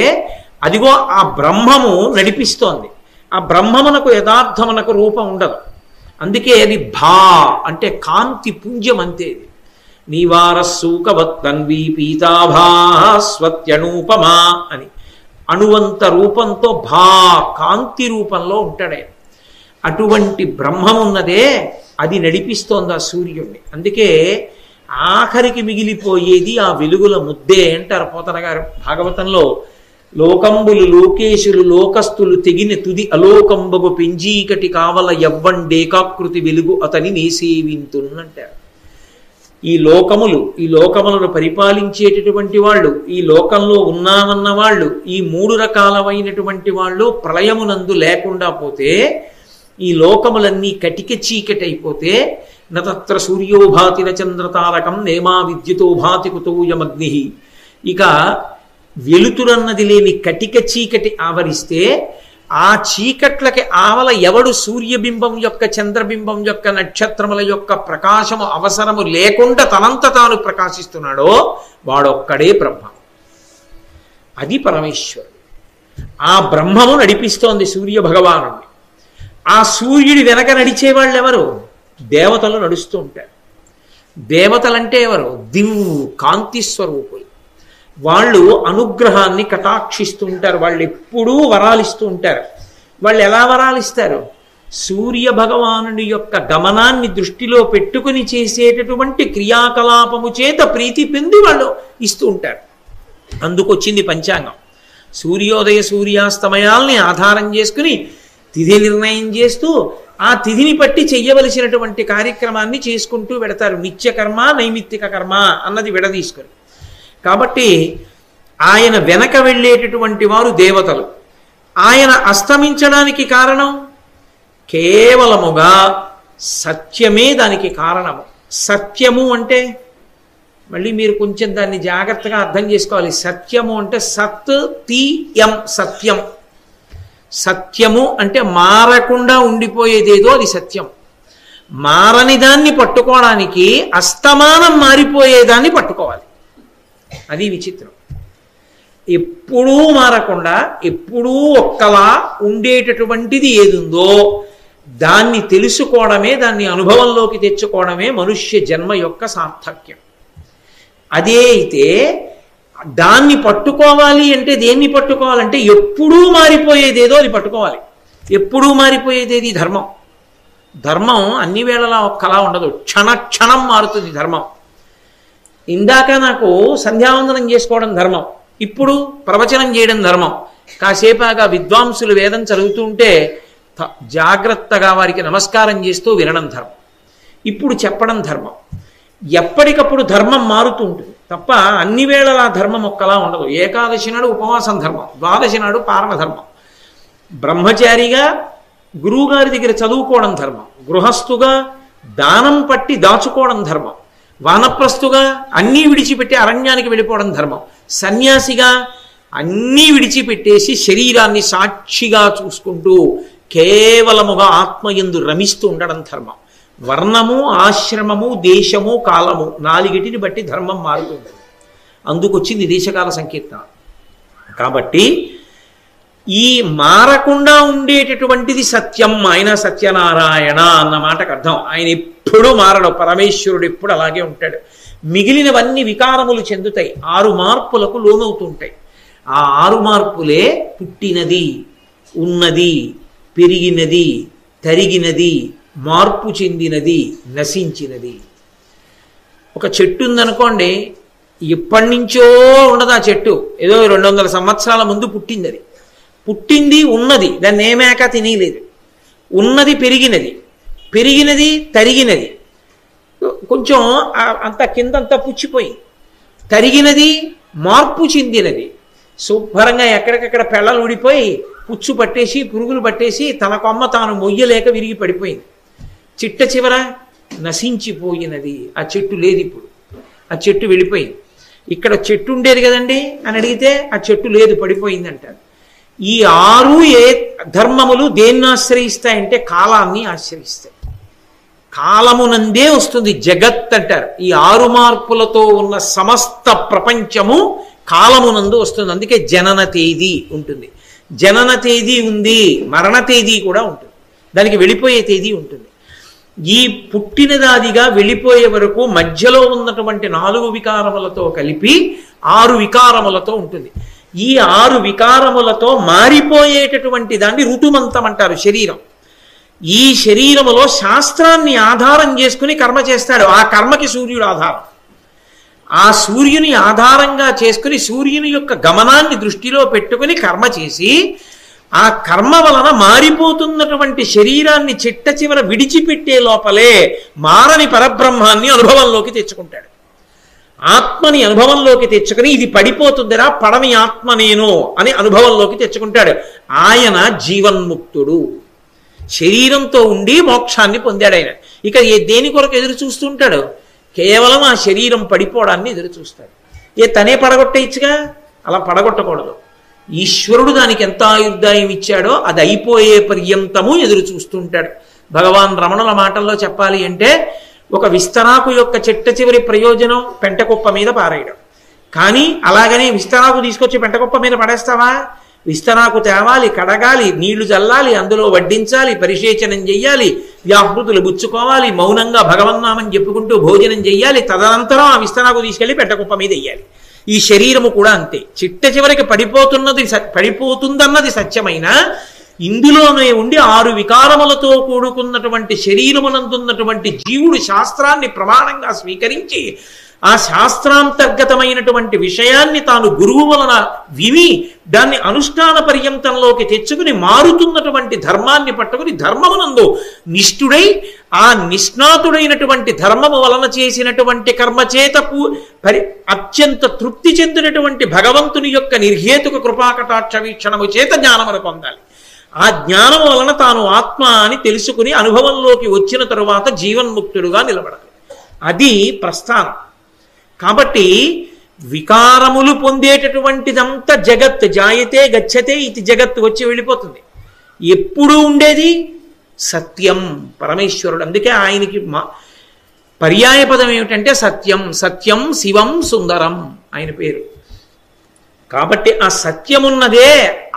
అదిగో ఆ బ్రహ్మము నడిపిస్తోంది. ఆ బ్రహ్మమునకు యథార్థమునకు రూపం ఉండదు. అందుకే అది భా అంటే కాంతి పుంజం అంతే. నీవారస్సూకవత్తన్వీ పీతాభా స్వత్యనూపమా అని అణువంత రూపంతో భా కాంతి రూపంలో ఉంటాడే. అటువంటి బ్రహ్మమున్నదే అది నడిపిస్తోంది ఆ సూర్యుడిని. అందుకే ఆఖరికి మిగిలిపోయేది ఆ వెలుగుల ముద్దే అంటారు పోతన గారు భాగవతంలో. లోకంబులు లోకేశులు లోకస్తులు తెగిన తుది అలోకంబగు పెంజీకటి కావల యవ్వండేకాకృతి వెలుగు అతని నేసేవింతున్నంటారు. ఈ లోకములను పరిపాలించేటటువంటి వాళ్ళు, ఈ లోకంలో ఉన్నామన్న వాళ్ళు, ఈ 3 రకాలమైనటువంటి వాళ్ళు ప్రళయమునందు లేకుండా పోతే, ఈ లోకములన్నీ కటిక చీకటైపోతే, నతత్ర సూర్యోభాతి చంద్రతారకం నేమా విద్యుతో భాతి కుతోయమగ్ని, ఇక వెలుతురన్నది లేని కటిక చీకటి ఆవరిస్తే, ఆ చీకట్లకి ఆవల ఎవడు సూర్యబింబం యొక్క, చంద్రబింబం యొక్క, నక్షత్రముల యొక్క ప్రకాశము అవసరము లేకుండా తనంత తాను ప్రకాశిస్తున్నాడో వాడొక్కడే బ్రహ్మ. అది పరమేశ్వరుడు. ఆ బ్రహ్మము నడిపిస్తోంది సూర్య భగవానుడిని. ఆ సూర్యుడి వెనక నడిచేవాళ్ళు ఎవరు? దేవతలు నడుస్తూ ఉంటారు. దేవతలంటే ఎవరు? కాంతి స్వరూపులు. వాళ్ళు అనుగ్రహాన్ని కటాక్షిస్తూ ఉంటారు. వాళ్ళు ఎప్పుడూ వరాలిస్తూ ఉంటారు. వాళ్ళు ఎలా వరాలిస్తారు? సూర్య భగవానుడి యొక్క గమనాన్ని దృష్టిలో పెట్టుకుని చేసేటటువంటి క్రియాకలాపము చేత ప్రీతి పొంది వాళ్ళు ఇస్తూ ఉంటారు. అందుకొచ్చింది పంచాంగం. సూర్యోదయ సూర్యాస్తమయాల్ని ఆధారం చేసుకుని తిథి నిర్ణయం చేస్తూ ఆ తిథిని బట్టి చెయ్యవలసినటువంటి కార్యక్రమాన్ని చేసుకుంటూ పెడతారు. నిత్యకర్మ నైమిత్తిక కర్మ అన్నది విడదీసుకొని. కాబట్టి ఆయన వెనక వెళ్ళేటటువంటి వారు దేవతలు. ఆయన అస్తమించడానికి కారణం కేవలముగా సత్యమే దానికి కారణము. సత్యము అంటే మళ్ళీ మీరు కొంచెం దాన్ని జాగ్రత్తగా అర్థం చేసుకోవాలి. సత్యము అంటే సత్ తీయం సత్యం. సత్యము అంటే మారకుండా ఉండిపోయేదేదో అది సత్యం. మారని దాన్ని పట్టుకోవడానికి అస్తమానం మారిపోయేదాన్ని పట్టుకోవాలి. అది విచిత్రం. ఎప్పుడూ మారకుండా ఎప్పుడూ ఒక్కలా ఉండేటటువంటిది ఏదుందో దాన్ని తెలుసుకోవడమే, దాన్ని అనుభవంలోకి తెచ్చుకోవడమే మనుష్య జన్మ యొక్క సార్థక్యం. అదే అయితే దాన్ని పట్టుకోవాలి అంటే దేన్ని పట్టుకోవాలంటే ఎప్పుడూ మారిపోయేదేదో అది పట్టుకోవాలి. ఎప్పుడూ మారిపోయేదేది ధర్మం. ధర్మం అన్ని వేళలా ఒక్కలా ఉండదు, క్షణ క్షణం మారుతుంది ధర్మం. ఇందాక నాకు సంధ్యావందనం చేసుకోవడం ధర్మం, ఇప్పుడు ప్రవచనం చేయడం ధర్మం. కాసేపాగా విద్వాంసులు వేదం చదువుతుంటే జాగ్రత్తగా వారికి నమస్కారం చేస్తూ వినడం ధర్మం. ఇప్పుడు చెప్పడం ధర్మం. ఎప్పటికప్పుడు ధర్మం మారుతూ ఉంటుంది తప్ప అన్ని వేళలా ధర్మం ఒక్కలా ఉండదు. ఏకాదశి నాడు ఉపవాసం ధర్మం, ద్వాదశి నాడు పారణ ధర్మం. బ్రహ్మచారిగా గురువుగారి దగ్గర చదువుకోవడం ధర్మం, గృహస్థుగా దానం పట్టి దాచుకోవడం ధర్మం, వానప్రస్థుగా అన్నీ విడిచిపెట్టి అరణ్యానికి వెళ్ళిపోవడం ధర్మం, సన్యాసిగా అన్నీ విడిచిపెట్టేసి శరీరాన్ని సాక్షిగా చూసుకుంటూ కేవలముగా ఆత్మయందు రమిస్తూ ఉండడం ధర్మం. వర్ణము, ఆశ్రమము, దేశము, కాలము 4టిని బట్టి ధర్మం మారుతుంది. అందుకొచ్చింది దేశకాల సంకీర్తన. కాబట్టి ఈ మారకుండా ఉండేటటువంటిది సత్యం. ఆయన సత్యనారాయణ అన్న మాటకు అర్థం. ఆయన ఎప్పుడూ మారడు. పరమేశ్వరుడు ఎప్పుడు అలాగే ఉంటాడు. మిగిలినవన్నీ వికారములు చెందుతాయి, 6 మార్పులకు లోనవుతుంటాయి. ఆ 6 మార్పులే పుట్టినది, ఉన్నది, పెరిగినది, తరిగినది, మార్పు చెందినది, నశించినది. ఒక చెట్టు ఉందనుకోండి, ఎప్పటి నుంచో ఉండదు ఆ చెట్టు, ఏదో 200 సంవత్సరాల ముందు పుట్టింది. అది పుట్టింది, ఉన్నది, దాన్ని ఏమేక తినలేదు. ఉన్నది పెరిగినది, పెరిగినది తరిగినది, కొంచెం అంత కిందంతా పుచ్చిపోయింది. తరిగినది మార్పు చెందినది, శుభ్రంగా ఎక్కడికక్కడ పెళ్ళలు ఊడిపోయి పుచ్చు పట్టేసి పురుగులు పట్టేసి తన కొమ్మ తాను మొయ్యలేక విరిగి పడిపోయింది. చిట్ట చివర నశించిపోయినది. ఆ చెట్టు లేదు ఇప్పుడు, ఆ చెట్టు వెళ్ళిపోయింది. ఇక్కడ చెట్టు ఉండేది కదండి అని అడిగితే ఆ చెట్టు లేదు, పడిపోయింది అంటారు. ఈ 6 ఏ ధర్మములు దేన్ని ఆశ్రయిస్తాయంటే కాలాన్ని ఆశ్రయిస్తాయి. కాలమునందే వస్తుంది జగత్ అంటారు. ఈ 6 మార్పులతో ఉన్న సమస్త ప్రపంచము కాలమునందు వస్తుంది. అందుకే జనన తేదీ ఉంటుంది, జనన తేదీ ఉంది, మరణ తేదీ కూడా ఉంటుంది, దానికి వెళ్ళిపోయే తేదీ ఉంటుంది. ఈ పుట్టినదాదిగా వెళ్ళిపోయే వరకు మధ్యలో ఉన్నటువంటి 4 వికారములతో కలిపి 6 వికారములతో ఉంటుంది. ఈ 6 వికారములతో మారిపోయేటటువంటి దాన్ని ఋతుమంతం అంటారు. శరీరం, ఈ శరీరములో శాస్త్రాన్ని ఆధారం చేసుకుని కర్మ చేస్తాడు. ఆ కర్మకి సూర్యుడు ఆధారం. ఆ సూర్యుని ఆధారంగా చేసుకుని సూర్యుని యొక్క గమనాన్ని దృష్టిలో పెట్టుకుని కర్మ చేసి ఆ కర్మ వలన మారిపోతున్నటువంటి శరీరాన్ని చిట్ట చివర విడిచిపెట్టే లోపలే మారని పరబ్రహ్మాన్ని అనుభవంలోకి తెచ్చుకుంటాడు. ఆత్మని అనుభవంలోకి తెచ్చుకుని ఇది పడిపోతుందిరా, పడని ఆత్మ నేను అని అనుభవంలోకి తెచ్చుకుంటాడు. ఆయన జీవన్ముక్తుడు, శరీరంతో ఉండి మోక్షాన్ని పొందాడు ఆయన. ఇక దేని కొరకు ఎదురు చూస్తుంటాడు? కేవలం ఆ శరీరం పడిపోవడాన్ని ఎదురు చూస్తాడు. తనే పడగొట్టేయచ్చుగా, అలా పడగొట్టకూడదు. ఈశ్వరుడు దానికి ఎంత ఆయుర్దాయం ఇచ్చాడో అది అయిపోయే పర్యంతము ఎదురు చూస్తుంటాడు. భగవాన్ రమణుల మాటల్లో చెప్పాలి అంటే, ఒక విస్తరాకు యొక్క చిట్ట చివరి ప్రయోజనం పెంటకుప్ప మీద పారేయడం. కానీ అలాగనే విస్తరాకు తీసుకొచ్చి పెంటకుప్ప మీద పడేస్తావా? విస్తరాకు తేవాలి, కడగాలి, నీళ్లు చల్లాలి, అందులో వడ్డించాలి, పరిశేచనం చెయ్యాలి, వ్యాహృతులు బుచ్చుకోవాలి, మౌనంగా భగవన్నామని చెప్పుకుంటూ భోజనం చెయ్యాలి. తదనంతరం ఆ విస్తరాకు తీసుకెళ్లి పెంటకుప్ప మీద వెయ్యాలి. ఈ శరీరము కూడా అంతే. చిట్ట చివరికి పడిపోతుందన్నది సత్యమైన ఇందులోనే ఉండి 6 వికారములతో కూడుకున్నటువంటి శరీరమునందున్నటువంటి జీవుడు శాస్త్రాన్ని ప్రమాణంగా స్వీకరించి ఆ శాస్త్రాంతర్గతమైనటువంటి విషయాన్ని తాను గురువు వలన విని దాన్ని అనుష్ఠాన పర్యంతంలోకి తెచ్చుకుని మారుతున్నటువంటి ధర్మాన్ని పట్టుకుని ధర్మమునందు నిష్ఠుడై ఆ నిష్ణాతుడైనటువంటి ధర్మము వలన చేసినటువంటి కర్మచేతకు అత్యంత తృప్తి చెందినటువంటి భగవంతుని యొక్క నిర్హేతుక కృపాకటాక్ష వీక్షణము చేత జ్ఞానమును పొందాలి. ఆ జ్ఞానము వలన తాను ఆత్మ అని తెలుసుకుని అనుభవంలోకి వచ్చిన తరువాత జీవన్ముక్తుడుగా నిలబడాలి. అది ప్రస్థానం. కాబట్టి వికారములు పొందేటటువంటిదంతా జగత్, జాయతే గచ్చతే ఇది జగత్, వచ్చి వెళ్ళిపోతుంది. ఎప్పుడూ ఉండేది సత్యం, పరమేశ్వరుడు. అందుకే ఆయనకి పర్యాయ పదం ఏమిటంటే సత్యం. సత్యం శివం సుందరం ఆయన పేరు. కాబట్టి ఆ సత్యమున్నదే,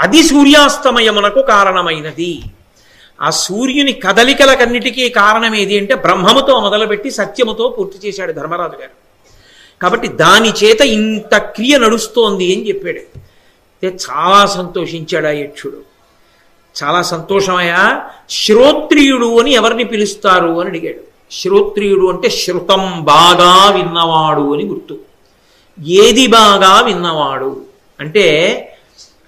అది సూర్యాస్తమయమునకు కారణమైనది. ఆ సూర్యుని కదలికలకన్నిటికీ కారణం ఏది అంటే బ్రహ్మముతో మొదలుపెట్టి సత్యముతో పూర్తి చేశాడు ధర్మరాజు గారు. కాబట్టి దాని చేత ఇంత క్రియ నడుస్తోంది అని చెప్పాడు. చాలా సంతోషించాడు ఆ యక్షుడు. చాలా సంతోషమయ్యా. శ్రోత్రియుడు అని ఎవరిని పిలుస్తారు అని అడిగాడు. శ్రోత్రియుడు అంటే శృతం బాగా విన్నవాడు అని గుర్తు. ఏది బాగా విన్నవాడు అంటే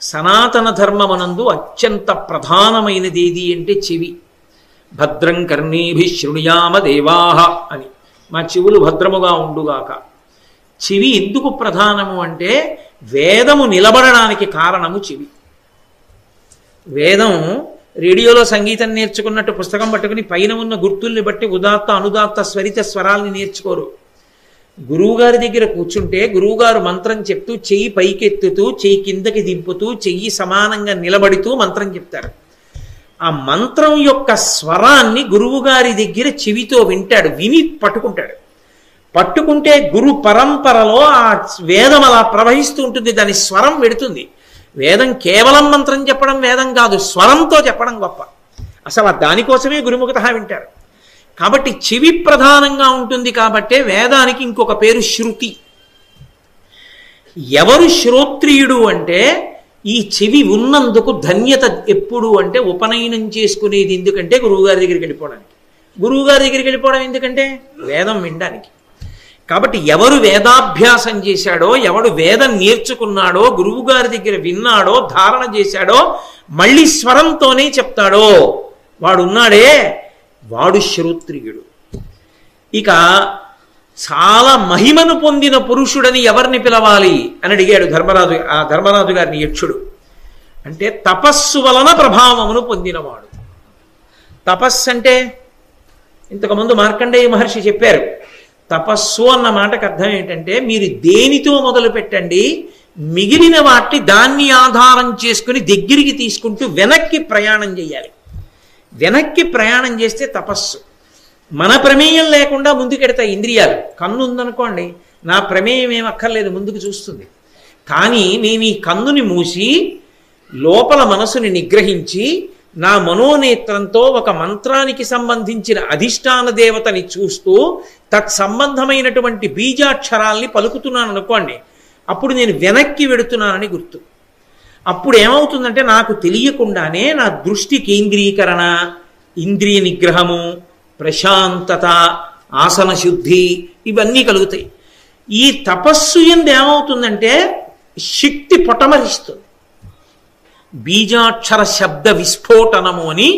సనాతన ధర్మమనందు అత్యంత ప్రధానమైనది ఏది అంటే చెవి. భద్రం కర్ణీభి శృణుయామ దేవాహ అని, మా చెవులు భద్రముగా ఉండుగాక. చెవి ఎందుకు ప్రధానము అంటే వేదము నిలబడడానికి కారణము చెవి. వేదం రేడియోలో సంగీతం నేర్చుకున్నట్టు పుస్తకం పట్టుకుని పైన ఉన్న గుర్తుల్ని బట్టి ఉదాత్త అనుదాత్త స్వరిత స్వరాల్ని నేర్చుకోరు. గురువుగారి దగ్గర కూర్చుంటే గురువుగారు మంత్రం చెప్తూ చెయ్యి పైకెత్తుతూ చెయ్యి కిందకి దింపుతూ చెయ్యి సమానంగా నిలబడుతూ మంత్రం చెప్తారు. ఆ మంత్రం యొక్క స్వరాన్ని గురువుగారి దగ్గర చెవితో వింటాడు, విని పట్టుకుంటాడు. పట్టుకుంటే గురు పరంపరలో ఆ వేదం అలా ప్రవహిస్తూ ఉంటుంది, దాని స్వరం వెడుతుంది. వేదం కేవలం మంత్రం చెప్పడం వేదం కాదు, స్వరంతో చెప్పడం గొప్ప. అసలు దానికోసమే గురుముఖత వింటారు. కాబట్టి చెవి ప్రధానంగా ఉంటుంది కాబట్టే వేదానికి ఇంకొక పేరు శృతి. ఎవరు శ్రోత్రియుడు అంటే ఈ చెవి ఉన్నందుకు ధన్యత ఎప్పుడు అంటే ఉపనయనం చేసుకునేది ఎందుకంటే గురువుగారి దగ్గరికి వెళ్ళిపోవడానికి. గురువుగారి దగ్గరికి వెళ్ళిపోవడం ఎందుకంటే వేదం వినడానికి. కాబట్టి ఎవరు వేదాభ్యాసం చేశాడో, ఎవడు వేదం నేర్చుకున్నాడో, గురువుగారి దగ్గర విన్నాడో, ధారణ చేశాడో, మళ్ళీ స్వరంతోనే చెప్తాడో వాడున్నాడే వాడు శ్రోత్రియుడు. ఇక చాలా మహిమను పొందిన పురుషుడని ఎవరిని పిలవాలి అని అడిగాడు ధర్మరాజు గారిని యక్షుడు. అంటే తపస్సు వలన ప్రభావమును పొందినవాడు. తపస్సు అంటే ఇంతకుముందు మార్కండేయ మహర్షి చెప్పారు. తపస్సు అన్న మాటకు అర్థం ఏంటంటే మీరు దేనితో మొదలు పెట్టండి, మిగిలిన వాటిని దాన్ని ఆధారం చేసుకుని దగ్గరికి తీసుకుంటూ వెనక్కి ప్రయాణం చేయాలి. వెనక్కి ప్రయాణం చేస్తే తపస్సు. మన ప్రమేయం లేకుండా ముందుకెడతాయి ఇంద్రియాలు. కన్ను ఉందనుకోండి, నా ప్రమేయం ఏం అక్కర్లేదు, ముందుకు చూస్తుంది. కానీ నేను ఈ కన్నుని మూసి లోపల మనసుని నిగ్రహించి నా మనోనేత్రంతో ఒక మంత్రానికి సంబంధించిన అధిష్టాన దేవతని చూస్తూ తత్సంబంధమైనటువంటి బీజాక్షరాల్ని పలుకుతున్నాను అనుకోండి, అప్పుడు నేను వెనక్కి వెడుతున్నానని గుర్తు. అప్పుడు ఏమవుతుందంటే నాకు తెలియకుండానే నా దృష్టి కేంద్రీకరణ, ఇంద్రియ నిగ్రహము, ప్రశాంతత, ఆసన శుద్ధి ఇవన్నీ కలుగుతాయి. ఈ తపస్సు ఎందు ఏమవుతుందంటే శక్తి పొటమరిస్తుంది. బీజాక్షర శబ్ద విస్ఫోటనము అని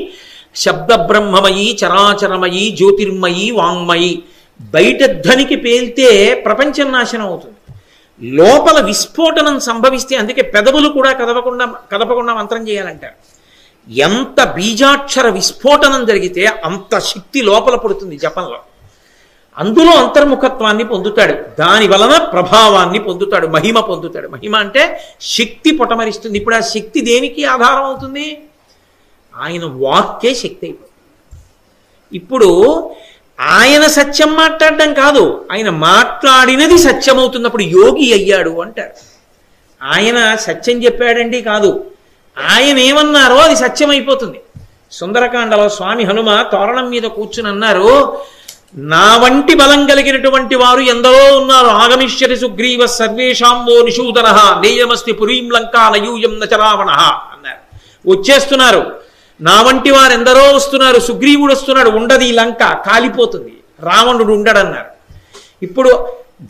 శబ్ద బ్రహ్మమయి, చరాచరమయి, జ్యోతిర్మయి, వాంగ్మయి. బయట ధ్వనికి పేల్తే ప్రపంచం నాశనం అవుతుంది. లోపల విస్ఫోటనం సంభవిస్తే అందుకే పెదవులు కూడా కదపకుండా మంత్రం చేయాలంటారు. ఎంత బీజాక్షర విస్ఫోటనం జరిగితే అంత శక్తి లోపల పడుతుంది జపంలో. అందులో అంతర్ముఖత్వాన్ని పొందుతాడు, దాని వలన ప్రభావాన్ని పొందుతాడు, మహిమ పొందుతాడు. మహిమ అంటే శక్తి పొటమరిస్తుంది. ఇప్పుడు ఆ శక్తి దేనికి ఆధారం అవుతుంది? ఆయన వాక్కే శక్తి అయిపోతుంది. ఇప్పుడు ఆయన సత్యం మాట్లాడడం కాదు, ఆయన మాట్లాడినది సత్యం అవుతున్నప్పుడు యోగి అయ్యాడు అంటారు. ఆయన సత్యం చెప్పాడండి కాదు, ఆయన ఏమన్నారో అది సత్యం అయిపోతుంది. సుందరకాండలో స్వామి హనుమ తోరణం మీద కూర్చుని అన్నారు, నా వంటి బలం కలిగినటువంటి వారు ఎందరో ఉన్నారు. ఆగమిష్యతి సుగ్రీవ సర్వేషాంబో నిషూదన నేయమస్తి పురీం లంకా నయూయం నచరావణ అన్నారు. వచ్చేస్తున్నారు, నా వంటి వారు ఎందరో వస్తున్నారు. సుగ్రీవుడు వస్తున్నాడు, ఉండది ఈ లంక, కాలిపోతుంది, రావణుడు ఉండడన్నారు. ఇప్పుడు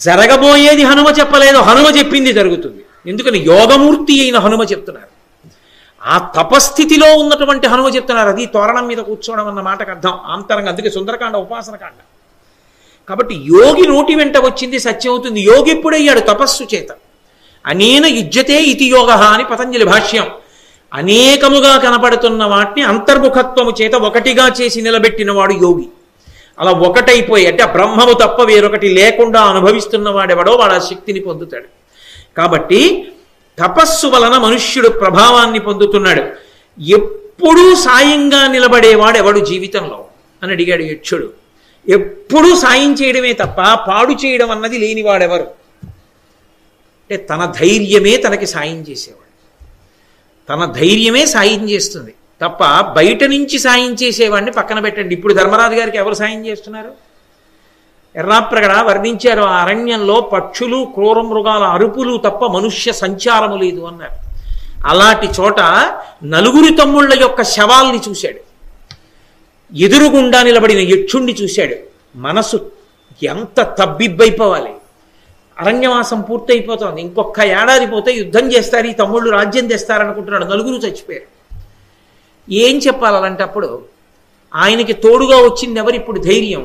జరగబోయేది హనుమ చెప్పలేదు, హనుమ చెప్పింది జరుగుతుంది. ఎందుకని యోగమూర్తి అయిన హనుమ చెప్తున్నారు. ఆ తపస్థితిలో ఉన్నటువంటి హనుమ చెప్తున్నారు. అది తోరణం మీద కూర్చోవడం అన్న మాటకు అర్థం ఆంతరంగా. అందుకే సుందరకాండ ఉపాసన కాండ. కాబట్టి యోగి నోటి వెంట వచ్చింది సత్యం అవుతుంది. యోగి ఎప్పుడయ్యాడు? తపస్సు చేత. అనేన యుజ్యతే ఇతి యోగ అని పతంజలి భాష్యం. అనేకముగా కనపడుతున్న వాటిని అంతర్ముఖత్వము చేత ఒకటిగా చేసి నిలబెట్టిన వాడు యోగి. అలా ఒకటైపోయి అంటే బ్రహ్మము తప్ప వేరొకటి లేకుండా అనుభవిస్తున్న వాడెవడో వాడు ఆ శక్తిని పొందుతాడు. కాబట్టి తపస్సు వలన మనుష్యుడు ప్రభావాన్ని పొందుతున్నాడు. ఎప్పుడూ సాయంగా నిలబడేవాడు ఎవడు జీవితంలో అని అడిగాడు యక్షుడు. ఎప్పుడూ సాయం చేయడమే తప్ప పాడు చేయడం అన్నది లేనివాడెవరు అంటే తన ధైర్యమే తనకి సాయం చేసేవాడు. తన ధైర్యమే సాయం చేస్తుంది తప్ప బయట నుంచి సాయం చేసేవాడిని పక్కన పెట్టండి. ఇప్పుడు ధర్మరాజు గారికి ఎవరు సాయం చేస్తున్నారు? ఎర్రాప్రగడ వర్ణించారు, ఆ అరణ్యంలో పక్షులు, క్రూర మృగాల అరుపులు తప్ప మనుష్య సంచారము లేదు అన్నారు. అలాంటి చోట నలుగురి తమ్ముళ్ళ యొక్క శవాల్ని చూశాడు. ఎదురుగుండా నిలబడిన యక్షుణ్ణి చూశాడు. మనసు ఎంత తబ్బిబ్బైపోవాలి. అరణ్యవాసం పూర్తయిపోతుంది, ఇంకొక ఏడాది పోతే యుద్ధం చేస్తారు, ఈ తమ్ముళ్ళు రాజ్యం తెస్తారనుకుంటున్నాడు. నలుగురు చచ్చిపోయారు. ఏం చెప్పాలి అలాంటప్పుడు? ఆయనకి తోడుగా వచ్చింది ఎవరు? ఇప్పుడు ధైర్యం,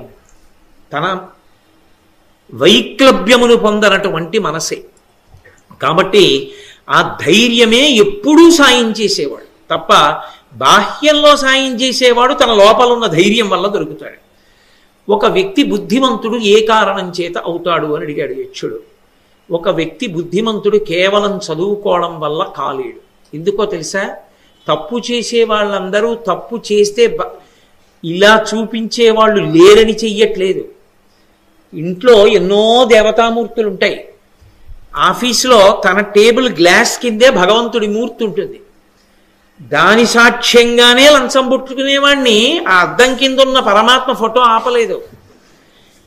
తన వైక్లభ్యమును పొందనటువంటి మనసే. కాబట్టి ఆ ధైర్యమే ఎప్పుడూ సాయం చేసేవాడు తప్ప బాహ్యంలో సాయం చేసేవాడు తన లోపల ఉన్న ధైర్యం వల్ల దొరుకుతాడు. ఒక వ్యక్తి బుద్ధిమంతుడు ఏ కారణం చేత అవుతాడు అని అడిగాడు యక్షుడు. ఒక వ్యక్తి బుద్ధిమంతుడు కేవలం చదువుకోవడం వల్ల కాలేడు. ఎందుకో తెలుసా? తప్పు చేసే వాళ్ళందరూ తప్పు చేస్తే ఇలా చూపించే వాళ్ళు లేరని చెయ్యట్లేదు. ఇంట్లో ఎన్నో దేవతామూర్తులు ఉంటాయి. ఆఫీసులో తన టేబుల్ గ్లాస్ కిందే భగవంతుడి మూర్తి ఉంటుంది. దాని సాక్ష్యంగానే లంచం పుట్టుకునేవాడిని ఆ అద్దం కింద ఉన్న పరమాత్మ ఫోటో ఆపలేదు.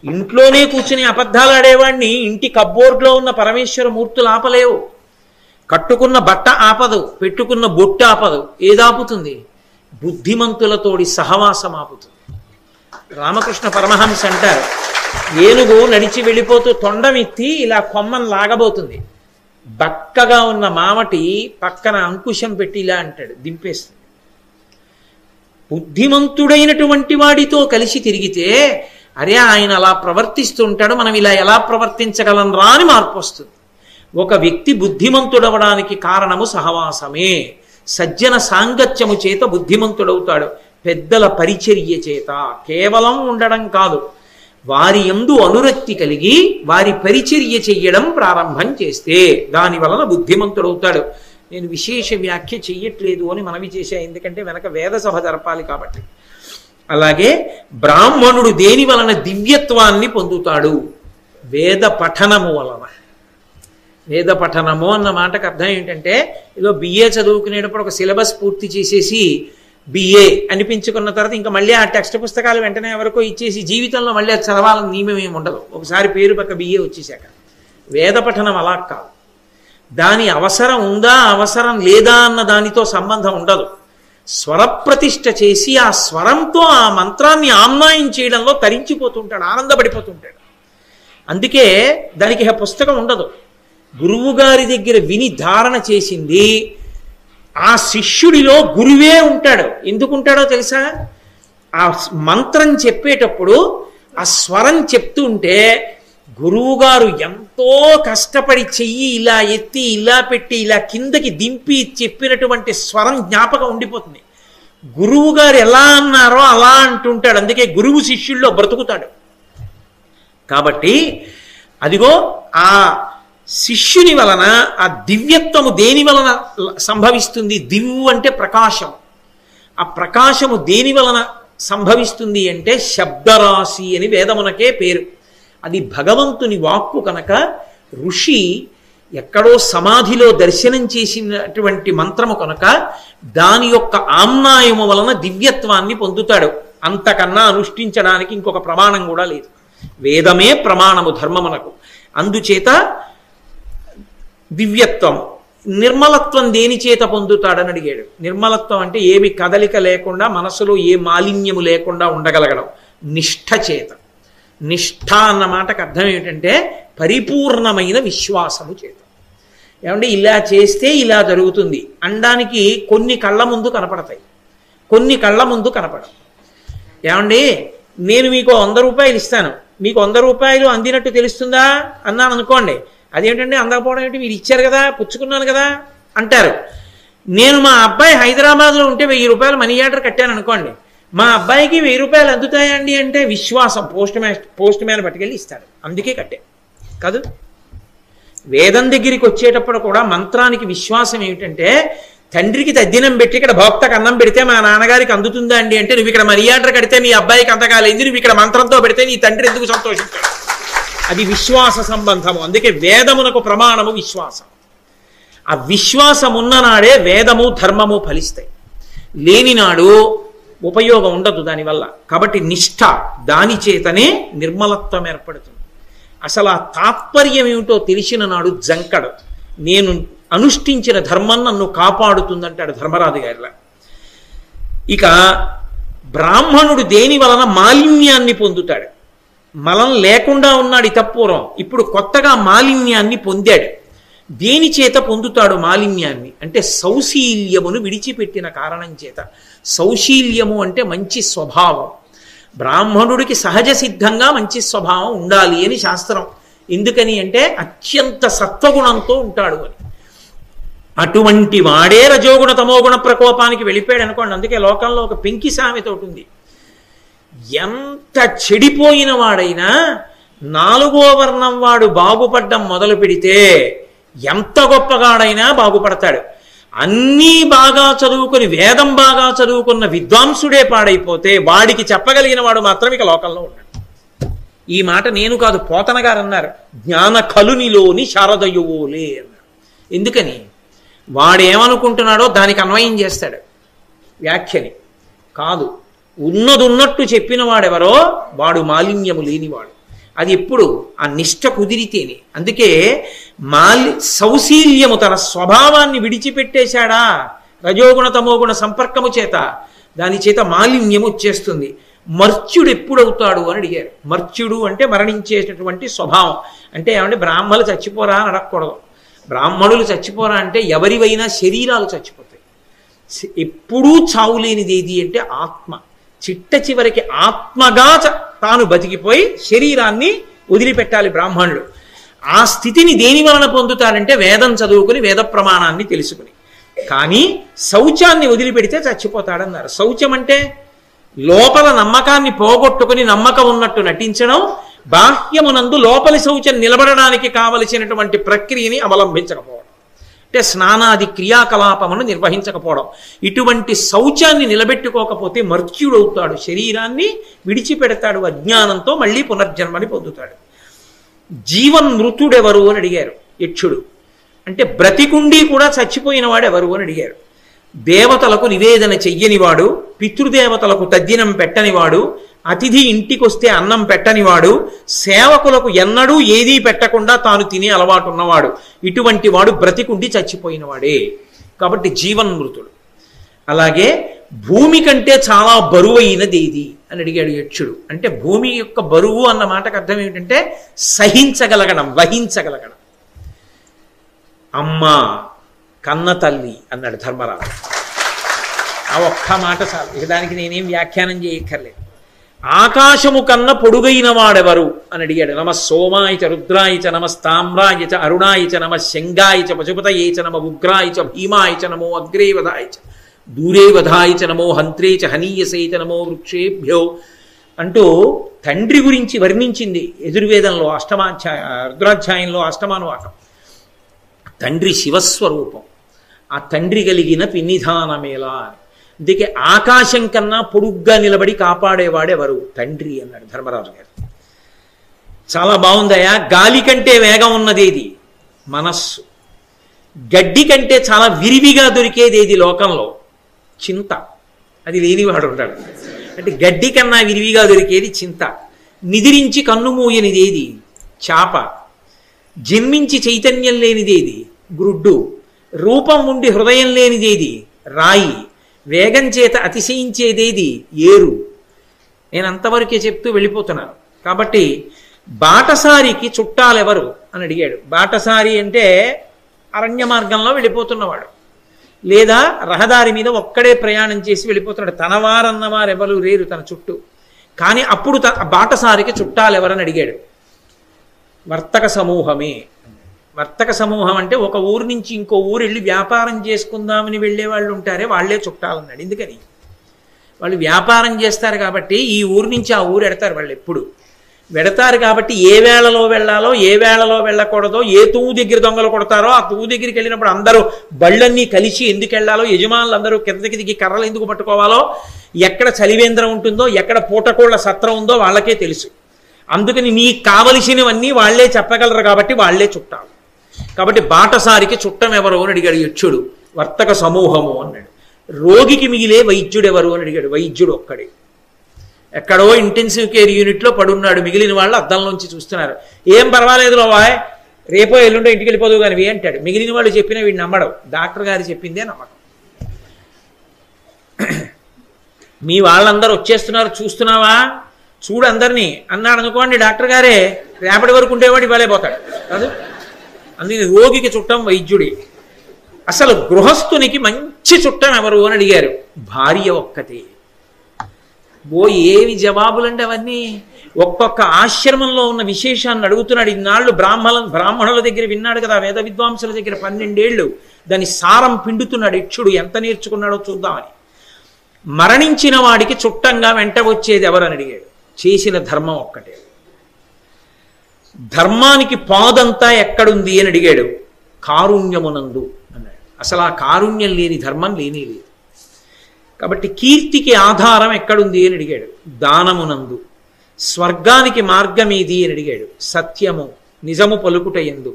ఇంట్లోనే కూర్చుని అబద్ధాలు ఆడేవాడిని ఇంటి కబ్బోర్డ్లో ఉన్న పరమేశ్వర మూర్తులు ఆపలేవు. కట్టుకున్న బట్ట ఆపదు, పెట్టుకున్న బొట్టు ఆపదు. ఏదాపుతుంది? బుద్ధిమంతులతోడి సహవాసం ఆపుతుంది. రామకృష్ణ పరమహంస అంటారు, ఏనుగు నడిచి వెళ్ళిపోతూ తొండమెత్తి ఇలా కొమ్మను లాగబోతుంది. బక్కగా ఉన్న మామటి పక్కన అంకుశం పెట్టి ఇలా అంటాడు, దింపేస్తుంది. బుద్ధిమంతుడైనటువంటి వాడితో కలిసి తిరిగితే అరే ఆయన అలా ప్రవర్తిస్తుంటాడు, మనం ఇలా ఎలా ప్రవర్తించగలం రా అని మార్పు వస్తుంది. ఒక వ్యక్తి బుద్ధిమంతుడవడానికి కారణము సహవాసమే. సజ్జన సాంగత్యము చేత బుద్ధిమంతుడవుతాడు. పెద్దల పరిచర్య చేత కేవలం ఉండడం కాదు, వారి యందు అనురక్తి కలిగి వారి పరిచర్య చెయ్యడం ప్రారంభం చేస్తే దాని వలన బుద్ధిమంతుడవుతాడు. నేను విశేష వ్యాఖ్య చెయ్యట్లేదు అని మనవి చేశా, ఎందుకంటే వెనక వేద సభ జరపాలి కాబట్టి. అలాగే బ్రాహ్మణుడు దేని వలన దివ్యత్వాన్ని పొందుతాడు? వేద పఠనము వలన. వేద పఠనము అన్న మాటకు అర్థం ఏంటంటే, ఏదో బిఏ చదువుకునేటప్పుడు ఒక సిలబస్ పూర్తి చేసేసి బిఏ అనిపించుకున్న తర్వాత ఇంకా మళ్ళీ ఆ టెక్స్ట్ పుస్తకాలు వెంటనే ఎవరికో ఇచ్చేసి జీవితంలో మళ్ళీ అది చదవాలని నియమం ఏమి ఉండదు. ఒకసారి పేరు పక్క బిఏ వచ్చేసాక. వేద పఠనం అలా కాదు. దాని అవసరం ఉందా అవసరం లేదా అన్న దానితో సంబంధం ఉండదు. స్వరప్రతిష్ఠ చేసి ఆ స్వరంతో ఆ మంత్రాన్ని ఆమ్నాయం చేయడంలో తరించిపోతుంటాడు, ఆనందపడిపోతుంటాడు. అందుకే దానికి పుస్తకం ఉండదు. గురువు గారి దగ్గర విని ధారణ చేసింది ఆ శిష్యుడిలో గురువే ఉంటాడు. ఎందుకుంటాడో తెలుసా? ఆ మంత్రం చెప్పేటప్పుడు ఆ స్వరం చెప్తుంటే గురువుగారు ఎంతో కష్టపడి చెయ్యి ఇలా ఎత్తి ఇలా పెట్టి ఇలా కిందకి దింపి చెప్పినటువంటి స్వరం జ్ఞాపకం ఉండిపోతుంది. గురువు గారు ఎలా అన్నారో అలా అంటుంటాడు. అందుకే గురువు శిష్యుల్లో బ్రతుకుతాడు. కాబట్టి అదిగో ఆ శిష్యుని వలన ఆ దివ్యత్వము దేని వలన సంభవిస్తుంది? దివ్వు అంటే ప్రకాశం. ఆ ప్రకాశము దేని వలన సంభవిస్తుంది అంటే శబ్దరాశి అని వేదమునకే పేరు. అది భగవంతుని వాక్కు కనుక ఋషి ఎక్కడో సమాధిలో దర్శనం చేసినటువంటి మంత్రము కనుక దాని యొక్క ఆమ్నాయము వలన దివ్యత్వాన్ని పొందుతాడు. అంతకన్నా అనుష్ఠించడానికి ఇంకొక ప్రమాణం కూడా లేదు. వేదమే ప్రమాణము ధర్మమునకు. అందుచేత దివ్యత్వం. నిర్మలత్వం దేని చేత పొందుతాడని అడిగాడు. నిర్మలత్వం అంటే ఏమి కదలిక లేకుండా, మనసులో ఏ మాలిన్యము లేకుండా ఉండగలగడం. నిష్ఠ చేత. నిష్ఠ అన్న మాటకు అర్థం ఏమిటంటే పరిపూర్ణమైన విశ్వాసము చేత. ఏమంటే ఇలా చేస్తే ఇలా జరుగుతుంది అనడానికి కొన్ని కళ్ళ ముందు కనపడతాయి, కొన్ని కళ్ళ ముందు కనపడవు. ఏమండి నేను మీకు 100 రూపాయలు ఇస్తాను, మీకు 100 రూపాయలు అందినట్టు తెలుస్తుందా అన్నాను అనుకోండి. అదేంటంటే అందకపోవడం ఏంటి, మీరు ఇచ్చారు కదా, పుచ్చుకున్నాను కదా అంటారు. నేను మా అబ్బాయి హైదరాబాద్లో ఉంటే 1000 రూపాయలు మనీ ఆర్డర్ కట్టాను అనుకోండి, మా అబ్బాయికి 1000 రూపాయలు అందుతాయండి అంటే విశ్వాసం. పోస్ట్ మ్యాన్ పట్టుకెళ్ళి ఇస్తాడు, అందుకే కట్టే కాదు. వేదం దగ్గరికి వచ్చేటప్పుడు కూడా మంత్రానికి విశ్వాసం ఏమిటంటే, తండ్రికి తద్దినం పెట్టి ఇక్కడ భోక్తకు అన్నం పెడితే మా నాన్నగారికి అందుతుందా అండి అంటే, నువ్వు ఇక్కడ మనీ ఆర్డర్ కడితే మీ అబ్బాయికి అంతకాలేదు, నువ్వు ఇక్కడ మంత్రంతో పెడితే నీ తండ్రి ఎందుకు సంతోషిస్తాడు? అది విశ్వాస సంబంధము. అందుకే వేదమునకు ప్రమాణము విశ్వాసం. ఆ విశ్వాసం ఉన్ననాడే వేదము ధర్మము ఫలిస్తాయి, లేనినాడు ఉపయోగం ఉండదు దానివల్ల. కాబట్టి నిష్ఠ, దాని చేతనే నిర్మలత్వం ఏర్పడుతుంది. అసలు ఆ తాత్పర్యం ఏమిటో తెలిసిన నాడు జంకడు. నేను అనుష్ఠించిన ధర్మం నన్ను కాపాడుతుందంటాడు ధర్మరాజు గారిలా. ఇక బ్రాహ్మణుడు దేని వలన మాలిన్యాన్ని పొందుతాడు? మలం లేకుండా ఉన్నాడు ఇతపూర్వం, ఇప్పుడు కొత్తగా మాలిన్యాన్ని పొందాడు. దేని చేత పొందుతాడు మాలిన్యాన్ని అంటే సౌశీల్యమును విడిచిపెట్టిన కారణం చేత. సౌశీల్యము అంటే మంచి స్వభావం. బ్రాహ్మణుడికి సహజ సిద్ధంగా మంచి స్వభావం ఉండాలి అని శాస్త్రం. ఎందుకని అంటే అత్యంత సత్వగుణంతో ఉంటాడు అని. అటువంటి వాడే రజోగుణ తమోగుణ ప్రకోపానికి వెళ్ళిపోయాడు అనుకోండి. అందుకే లోకంలో ఒక పెంకి సామెత ఒకటి ఉంది, ఎంత చెడిపోయిన వాడైనా 4వ వర్ణం వాడు బాగుపడ్డం మొదలు పెడితే ఎంత గొప్పగాడైనా బాగుపడతాడు. అన్నీ బాగా చదువుకుని వేదం బాగా చదువుకున్న విద్వాంసుడే పాడైపోతే వాడికి చెప్పగలిగిన వాడు మాత్రం ఇక లోకంలో ఉన్నాడు. ఈ మాట నేను కాదు, పోతన గారు అన్నారు, జ్ఞాన కలునిలోని శారదయువోలే అన్నారు. ఎందుకని? వాడేమనుకుంటున్నాడో దానికి అన్వయం చేస్తాడు వ్యాఖ్యని. కాదు, ఉన్నది ఉన్నట్టు చెప్పిన వాడెవరో వాడు మాలిన్యము లేనివాడు. అది ఎప్పుడు ఆ నిష్ట కుదిరితేనే. అందుకే సౌశీల్యము తన స్వభావాన్ని విడిచిపెట్టేశాడా రజోగుణ తమోగుణ సంపర్కము చేత, దాని చేత మాలిన్యము వచ్చేస్తుంది. మర్త్యుడు ఎప్పుడవుతాడు అని అడిగారు. మర్త్యుడు అంటే మరణించేటటువంటి స్వభావం. అంటే ఏమంటే బ్రాహ్మణులు చచ్చిపోరా అని అడగకూడదు. బ్రాహ్మణులు చచ్చిపోరా అంటే ఎవరివైనా శరీరాలు చచ్చిపోతాయి. ఎప్పుడూ చావు లేనిది ఏది అంటే ఆత్మ. చిట్ట చివరికి ఆత్మగా తాను బతికిపోయి శరీరాన్ని వదిలిపెట్టాలి బ్రాహ్మణులు. ఆ స్థితిని దేని వలన పొందుతాడంటే వేదం చదువుకుని వేద ప్రమాణాన్ని తెలుసుకుని. కానీ శౌచాన్ని వదిలిపెడితే చచ్చిపోతాడన్నారు. శౌచం అంటే లోపల నమ్మకాన్ని పోగొట్టుకుని నమ్మకం ఉన్నట్టు నటించడం, బాహ్యమునందు లోపలి శౌచం నిలబడడానికి కావలసినటువంటి ప్రక్రియని అవలంబించకపోవడం, అంటే స్నానాది క్రియాకలాపమును నిర్వహించకపోవడం. ఇటువంటి శౌచాన్ని నిలబెట్టుకోకపోతే మర్త్యుడవుతాడు, శరీరాన్ని విడిచిపెడతాడు, అజ్ఞానంతో మళ్ళీ పునర్జన్మని పొందుతాడు. జీవన్మృతుడెవరు అని అడిగారు యక్షుడు. అంటే బ్రతికుండి కూడా చచ్చిపోయిన వాడు ఎవరు అని అడిగారు. దేవతలకు నివేదన చెయ్యనివాడు, పితృదేవతలకు తద్దినం పెట్టనివాడు, అతిథి ఇంటికొస్తే అన్నం పెట్టనివాడు, సేవకులకు ఎన్నడూ ఏదీ పెట్టకుండా తాను తినే అలవాటు ఉన్నవాడు, ఇటువంటి వాడు బ్రతికుండి చచ్చిపోయినవాడే. కాబట్టి జీవన్మృతుడు. అలాగే భూమి కంటే చాలా బరువైనది ఏది అని అడిగాడు యక్షుడు. అంటే భూమి యొక్క బరువు అన్న మాటకు అర్థం ఏమిటంటే సహించగలగడం, వహించగలగడం. అమ్మ కన్న తల్లి అన్నాడు ధర్మరాజు. ఆ ఒక్క మాట చాలు, ఇక దానికి నేనేం వ్యాఖ్యానం చేయక్కర్లేదు. ఆకాశము కన్న పొడుగైన వాడెవరు అని అడిగాడు. నమ సోమాయ చ రుద్రాయ చ నమస్తామ్రాయ చ అరుణాయ చ నమ శంగాయ చ పశుపతయే చ నమ ఉగ్రాయ చ భీమాయ చ నమో అగ్రే వధాయ చ దూరే వధాయ చ నమో హంత్రే చ హనీయసే చ నమో వృక్షేభ్యో అంటూ తండ్రి గురించి వర్ణించింది యజుర్వేదంలో రుద్రాధ్యాయంలో అష్టమానువాకం. తండ్రి శివస్వరూపం, ఆ తండ్రి కలిగిన పిన్నిధానమేలా అని. అందుకే ఆకాశం కన్నా పొడుగ్గా నిలబడి కాపాడేవాడెవరు? తండ్రి అన్నాడు ధర్మరాజు గారు. చాలా బాగుందయా. గాలి కంటే వేగం ఉన్నదేది? మనస్సు. గడ్డి కంటే చాలా విరివిగా దొరికేది ఏది లోకంలో? చింత. అది లేనివాడు ఉంటాడు. అంటే గడ్డి కన్నా విరివిగా దొరికేది చింత. నిదిరించి కన్ను మూయనిదేది? చాప. జన్మించి చైతన్యం లేనిదేది? గ్రుడ్డు. రూపం ఉండి హృదయం లేనిదేది? రాయి. వేగం చేత అతిశయించేదేది? ఏరు. నేను అంతవరకే చెప్తూ వెళ్ళిపోతున్నాను. కాబట్టి బాటసారికి చుట్టాలెవరు అని అడిగాడు. బాటసారి అంటే అరణ్య మార్గంలో వెళ్ళిపోతున్నవాడు, లేదా రహదారి మీద ఒక్కడే ప్రయాణం చేసి వెళ్ళిపోతున్నాడు. తనవారన్నవారు ఎవరు లేరు తన చుట్టూ. కానీ అప్పుడు బాటసారికి చుట్టాలెవరని అడిగాడు. వర్తక సమూహమే. వర్తక సమూహం అంటే ఒక ఊరు నుంచి ఇంకో ఊరు వెళ్ళి వ్యాపారం చేసుకుందామని వెళ్ళే వాళ్ళు ఉంటారే, వాళ్లే చుట్టాలన్నాడు. ఎందుకని? వాళ్ళు వ్యాపారం చేస్తారు కాబట్టి ఈ ఊరు నుంచి ఆ ఊరు ఎడతారు. వాళ్ళు ఎప్పుడు వెడతారు కాబట్టి ఏ వేళలో వెళ్ళాలో ఏ వేళలో వెళ్ళకూడదో, ఏ తువ్వు దగ్గర దొంగలు కొడతారో ఆ తువ్వు దగ్గరికి వెళ్ళినప్పుడు అందరూ బళ్ళన్నీ కలిసి ఎందుకు వెళ్ళాలో, యజమానులు అందరూ కిందకి దిగి కర్రలు ఎందుకు పట్టుకోవాలో, ఎక్కడ చలివేంద్రం ఉంటుందో, ఎక్కడ పూటకోళ్ల సత్రం ఉందో వాళ్ళకే తెలుసు. అందుకని నీకు కావలసినవన్నీ వాళ్లే చెప్పగలరు కాబట్టి వాళ్లే చుట్టాలు. కాబట్టి బాటసారికి చుట్టం ఎవరు అని అడిగాడు యక్షుడు. వర్తక సమూహము అన్నాడు. రోగికి మిగిలే వైద్యుడు ఎవరు అని అడిగాడు. వైద్యుడు ఒక్కడే. ఎక్కడో ఇంటెన్సివ్ కేర్ యూనిట్లో పడున్నాడు, మిగిలిన వాళ్ళు అద్దంలోంచి చూస్తున్నారు. ఏం పర్వాలేదు రోవాయ్, రేపో ఎల్లుండో ఇంటికి వెళ్ళిపోదు కానీ అంటాడు. మిగిలిన వాళ్ళు చెప్పిన వీడు నమ్మడం. డాక్టర్ గారు చెప్పిందే నమ్మకం. మీ వాళ్ళందరూ వచ్చేస్తున్నారు చూస్తున్నావా, చూడు అందరినీ అన్నాడు అనుకోండి, డాక్టర్ గారే రేపటి వరకు ఉండేవాడు ఇవాళే పోతాడు కాదు. అందుకని రోగికి చుట్టం వైద్యుడి. అసలు గృహస్థునికి మంచి చుట్టం ఎవరు అని అడిగారు. భార్య ఒక్కతే. ఏమి జవాబులంటే అవన్నీ. ఒక్కొక్క ఆశ్రమంలో ఉన్న విశేషాన్ని అడుగుతున్నాడు. ఇన్నాళ్ళు బ్రాహ్మణుల దగ్గర విన్నాడు కదా, వేద విద్వాంసుల దగ్గర 12 ఏళ్ళు దాని సారం పిండుతున్నాడు యక్షుడు. ఎంత నేర్చుకున్నాడో చూద్దామని. మరణించిన వాడికి చుట్టంగా వెంట వచ్చేది ఎవరని అడిగాడు. చేసిన ధర్మం ఒక్కటే. ధర్మానికి పాదంతా ఎక్కడుంది అని అడిగాడు. కారుణ్యమునందు అన్నాడు. అసలు ఆ కారుణ్యం లేని ధర్మం లేనే లేదు. కాబట్టి కీర్తికి ఆధారం ఎక్కడుంది అని అడిగాడు. దానమునందు. స్వర్గానికి మార్గం ఏది అని అడిగాడు. సత్యము, నిజము పలుకుట యందు.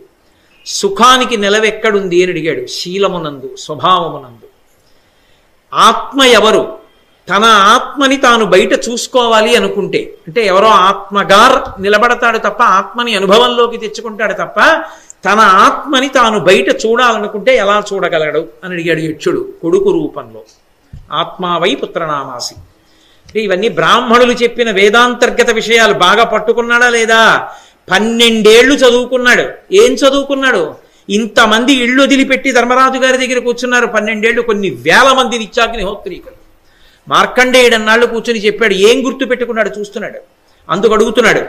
సుఖానికి నిలవెక్కడుంది అని అడిగాడు. శీలమునందు, స్వభావమునందు. ఆత్మ ఎవరు? తన ఆత్మని తాను బయట చూసుకోవాలి అనుకుంటే, అంటే ఎవరో ఆత్మగా నిలబడతాడు తప్ప, ఆత్మని అనుభవంలోకి తెచ్చుకుంటాడు తప్ప, తన ఆత్మని తాను బయట చూడాలనుకుంటే ఎలా చూడగలడు అని అడిగాడు యక్షుడు కొడుకు రూపంలో. ఆత్మావై పుత్రనామాసి. అంటే ఇవన్నీ బ్రాహ్మణులు చెప్పిన వేదాంతర్గత విషయాలు బాగా పట్టుకున్నాడా లేదా? 12 ఏళ్ళు చదువుకున్నాడు. ఏం చదువుకున్నాడు? ఇంతమంది ఇళ్ళు వదిలిపెట్టి ధర్మరాజు గారి దగ్గర కూర్చున్నారు 12 ఏళ్ళు. కొన్ని వేల మంది నిత్యాగ్నిహోత్రీకులు. మార్కండేయుడు అన్నాళ్ళు కూర్చొని చెప్పాడు. ఏం గుర్తు పెట్టుకున్నాడు? చూస్తున్నాడు. అందుకు అడుగుతున్నాడు.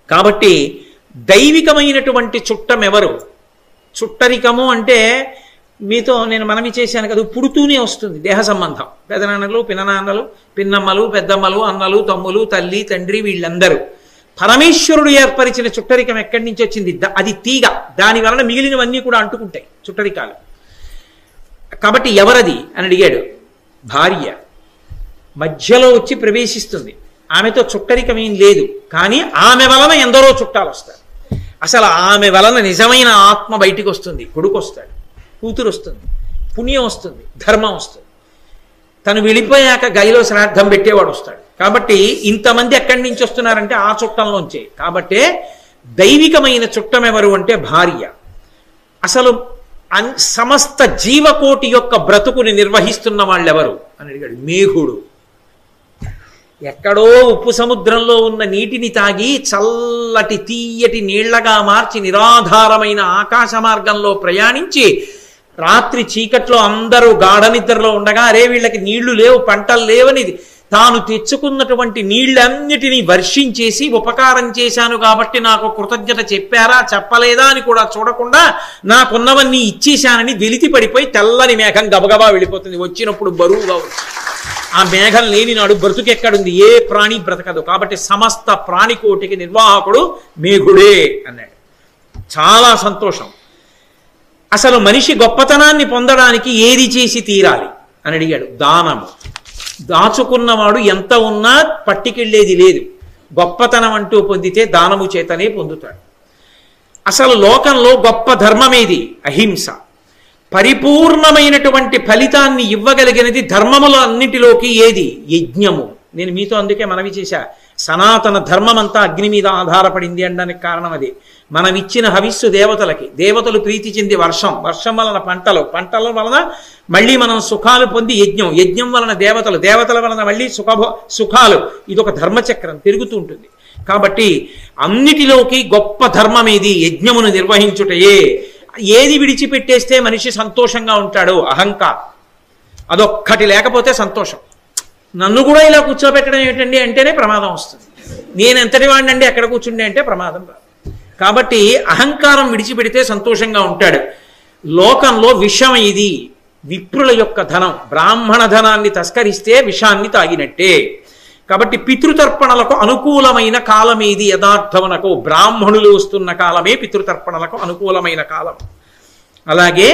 కాబట్టి దైవికమైనటువంటి చుట్టం ఎవరు? చుట్టరికము అంటే మీతో నేను మనవి చేశాను కదా, పుడుతూనే వస్తుంది దేహ సంబంధం. పెదనాన్నలు, పిననాన్నలు, పిన్నమ్మలు, పెద్దమ్మలు, అన్నలు, తమ్ములు, తల్లి, తండ్రి, వీళ్ళందరూ. పరమేశ్వరుడు ఏర్పరిచిన చుట్టరికం ఎక్కడి నుంచి వచ్చింది? అది తీగ. దాని వలన మిగిలినవన్నీ కూడా అంటుకుంటాయి చుట్టరికాలు. కాబట్టి ఎవరది అని అడిగాడు. భార్య మధ్యలో వచ్చి ప్రవేశిస్తుంది. ఆమెతో చుట్టరికం ఏం లేదు, కానీ ఆమె వలన ఎందరో చుట్టాలు వస్తారు. అసలు ఆమె వలన నిజమైన ఆత్మ బయటికి వస్తుంది. కొడుకు వస్తాడు, కూతురు వస్తుంది, పుణ్యం వస్తుంది, ధర్మం వస్తుంది. తను వెళ్ళిపోయాక గదిలో శ్రాద్ధం పెట్టేవాడు వస్తాడు. కాబట్టి ఇంతమంది ఎక్కడి నుంచి వస్తున్నారంటే ఆ చుట్టంలోంచే. కాబట్టే దైవికమైన చుట్టం ఎవరు అంటే భార్య. అసలు సమస్త జీవకోటి యొక్క బ్రతుకుని నిర్వహిస్తున్న వాళ్ళెవరు అని అడిగాడు. మేఘుడు. ఎక్కడో ఉప్పు సముద్రంలో ఉన్న నీటిని తాగి చల్లటి తీయటి నీళ్లగా మార్చి నిరాధారమైన ఆకాశ మార్గంలో ప్రయాణించి రాత్రి చీకట్లో అందరూ గాఢ నిద్రలో ఉండగా, అరే వీళ్ళకి నీళ్లు లేవు, పంటలు లేవని తాను తెచ్చుకున్నటువంటి నీళ్ళన్నిటినీ వర్షించేసి ఉపకారం చేశాను కాబట్టి నాకు కృతజ్ఞత చెప్పారా చెప్పలేదా అని కూడా చూడకుండా నాకున్నవన్నీ ఇచ్చేశానని వెలితి పడిపోయి తెల్లని మేఘం గబగబా వెళ్ళిపోతుంది. వచ్చినప్పుడు బరువుగా వచ్చి ఆ మేఘం లేని నాడు బ్రతుకెక్కడుంది? ఏ ప్రాణి బ్రతకదు. కాబట్టి సమస్త ప్రాణికోటికి నిర్వాహకుడు మేఘుడే అన్నాడు. చాలా సంతోషం. అసలు మనిషి గొప్పతనాన్ని పొందడానికి ఏది చేసి తీరాలి అని అడిగాడు. దానము. దాచుకున్నవాడు ఎంత ఉన్నా పట్టికెళ్ళేది లేదు. గొప్పతనం అంటూ పొందితే దానము చేతనే పొందుతాడు. అసలు లోకంలో గొప్ప ధర్మమేది? అహింస. పరిపూర్ణమైనటువంటి ఫలితాన్ని ఇవ్వగలిగినది ధర్మముల అన్నిటిలోకి ఏది? యజ్ఞము. నేను మీతో అందుకే మనవి చేశా, సనాతన ధర్మం అంతా అగ్ని మీద ఆధారపడింది అనడానికి కారణం అదే. మనం ఇచ్చిన హవిస్సు దేవతలకి, దేవతలు ప్రీతి చెంది వర్షం, వర్షం వలన పంటలు, పంటల వలన మళ్ళీ మనం సుఖాలు పొంది యజ్ఞం, యజ్ఞం వలన దేవతలు, దేవతల వలన మళ్ళీ సుఖాలు. ఇది ఒక ధర్మచక్రం తిరుగుతూ ఉంటుంది. కాబట్టి అన్నిటిలోకి గొప్ప ధర్మమేది? యజ్ఞమును నిర్వహించుటయే. ఏది విడిచిపెట్టేస్తే మనిషి సంతోషంగా ఉంటాడో? అహంకారం. అదొక్కటి లేకపోతే సంతోషం. నన్ను కూడా ఇలా కూర్చోబెట్టడం ఏంటండి అంటేనే ప్రమాదం వస్తుంది. నేను ఎంతటి వాడినండి ఎక్కడ కూర్చుండే అంటే ప్రమాదం రాదు. కాబట్టి అహంకారం విడిచిపెడితే సంతోషంగా ఉంటాడు. లోకంలో విషం ఇది, విప్రుల యొక్క ధనం. బ్రాహ్మణ ధనాన్ని తస్కరిస్తే విషాన్ని తాగినట్టే. కాబట్టి పితృతర్పణలకు అనుకూలమైన కాలం ఏది? యథార్థమునకు బ్రాహ్మణులు వస్తున్న కాలమే పితృతర్పణలకు అనుకూలమైన కాలం. అలాగే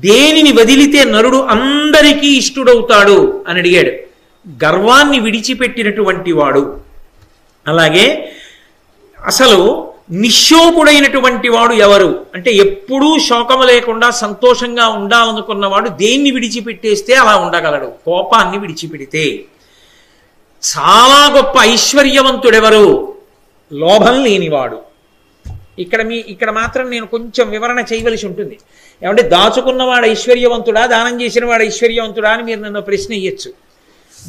దేనిని వదిలితే నరుడు అందరికీ ఇష్టుడవుతాడు అని అడిగాడు. గర్వాన్ని విడిచిపెట్టినటువంటి వాడు. అలాగే అసలు నిశ్శోకుడైనటువంటి వాడు ఎవరు అంటే ఎప్పుడూ శోకము లేకుండా సంతోషంగా ఉండాలనుకున్నవాడు దేన్ని విడిచిపెట్టేస్తే అలా ఉండగలడు? కోపాన్ని విడిచిపెడితే. చాలా గొప్ప ఐశ్వర్యవంతుడెవరు? లోభం లేనివాడు. ఇక్కడ మాత్రం నేను కొంచెం వివరణ చేయవలసి ఉంటుంది. ఏమంటే దాచుకున్నవాడు ఐశ్వర్యవంతుడా, దానం చేసిన వాడు ఐశ్వర్యవంతుడా అని మీరు నన్ను ప్రశ్న ఇయ్యచ్చు.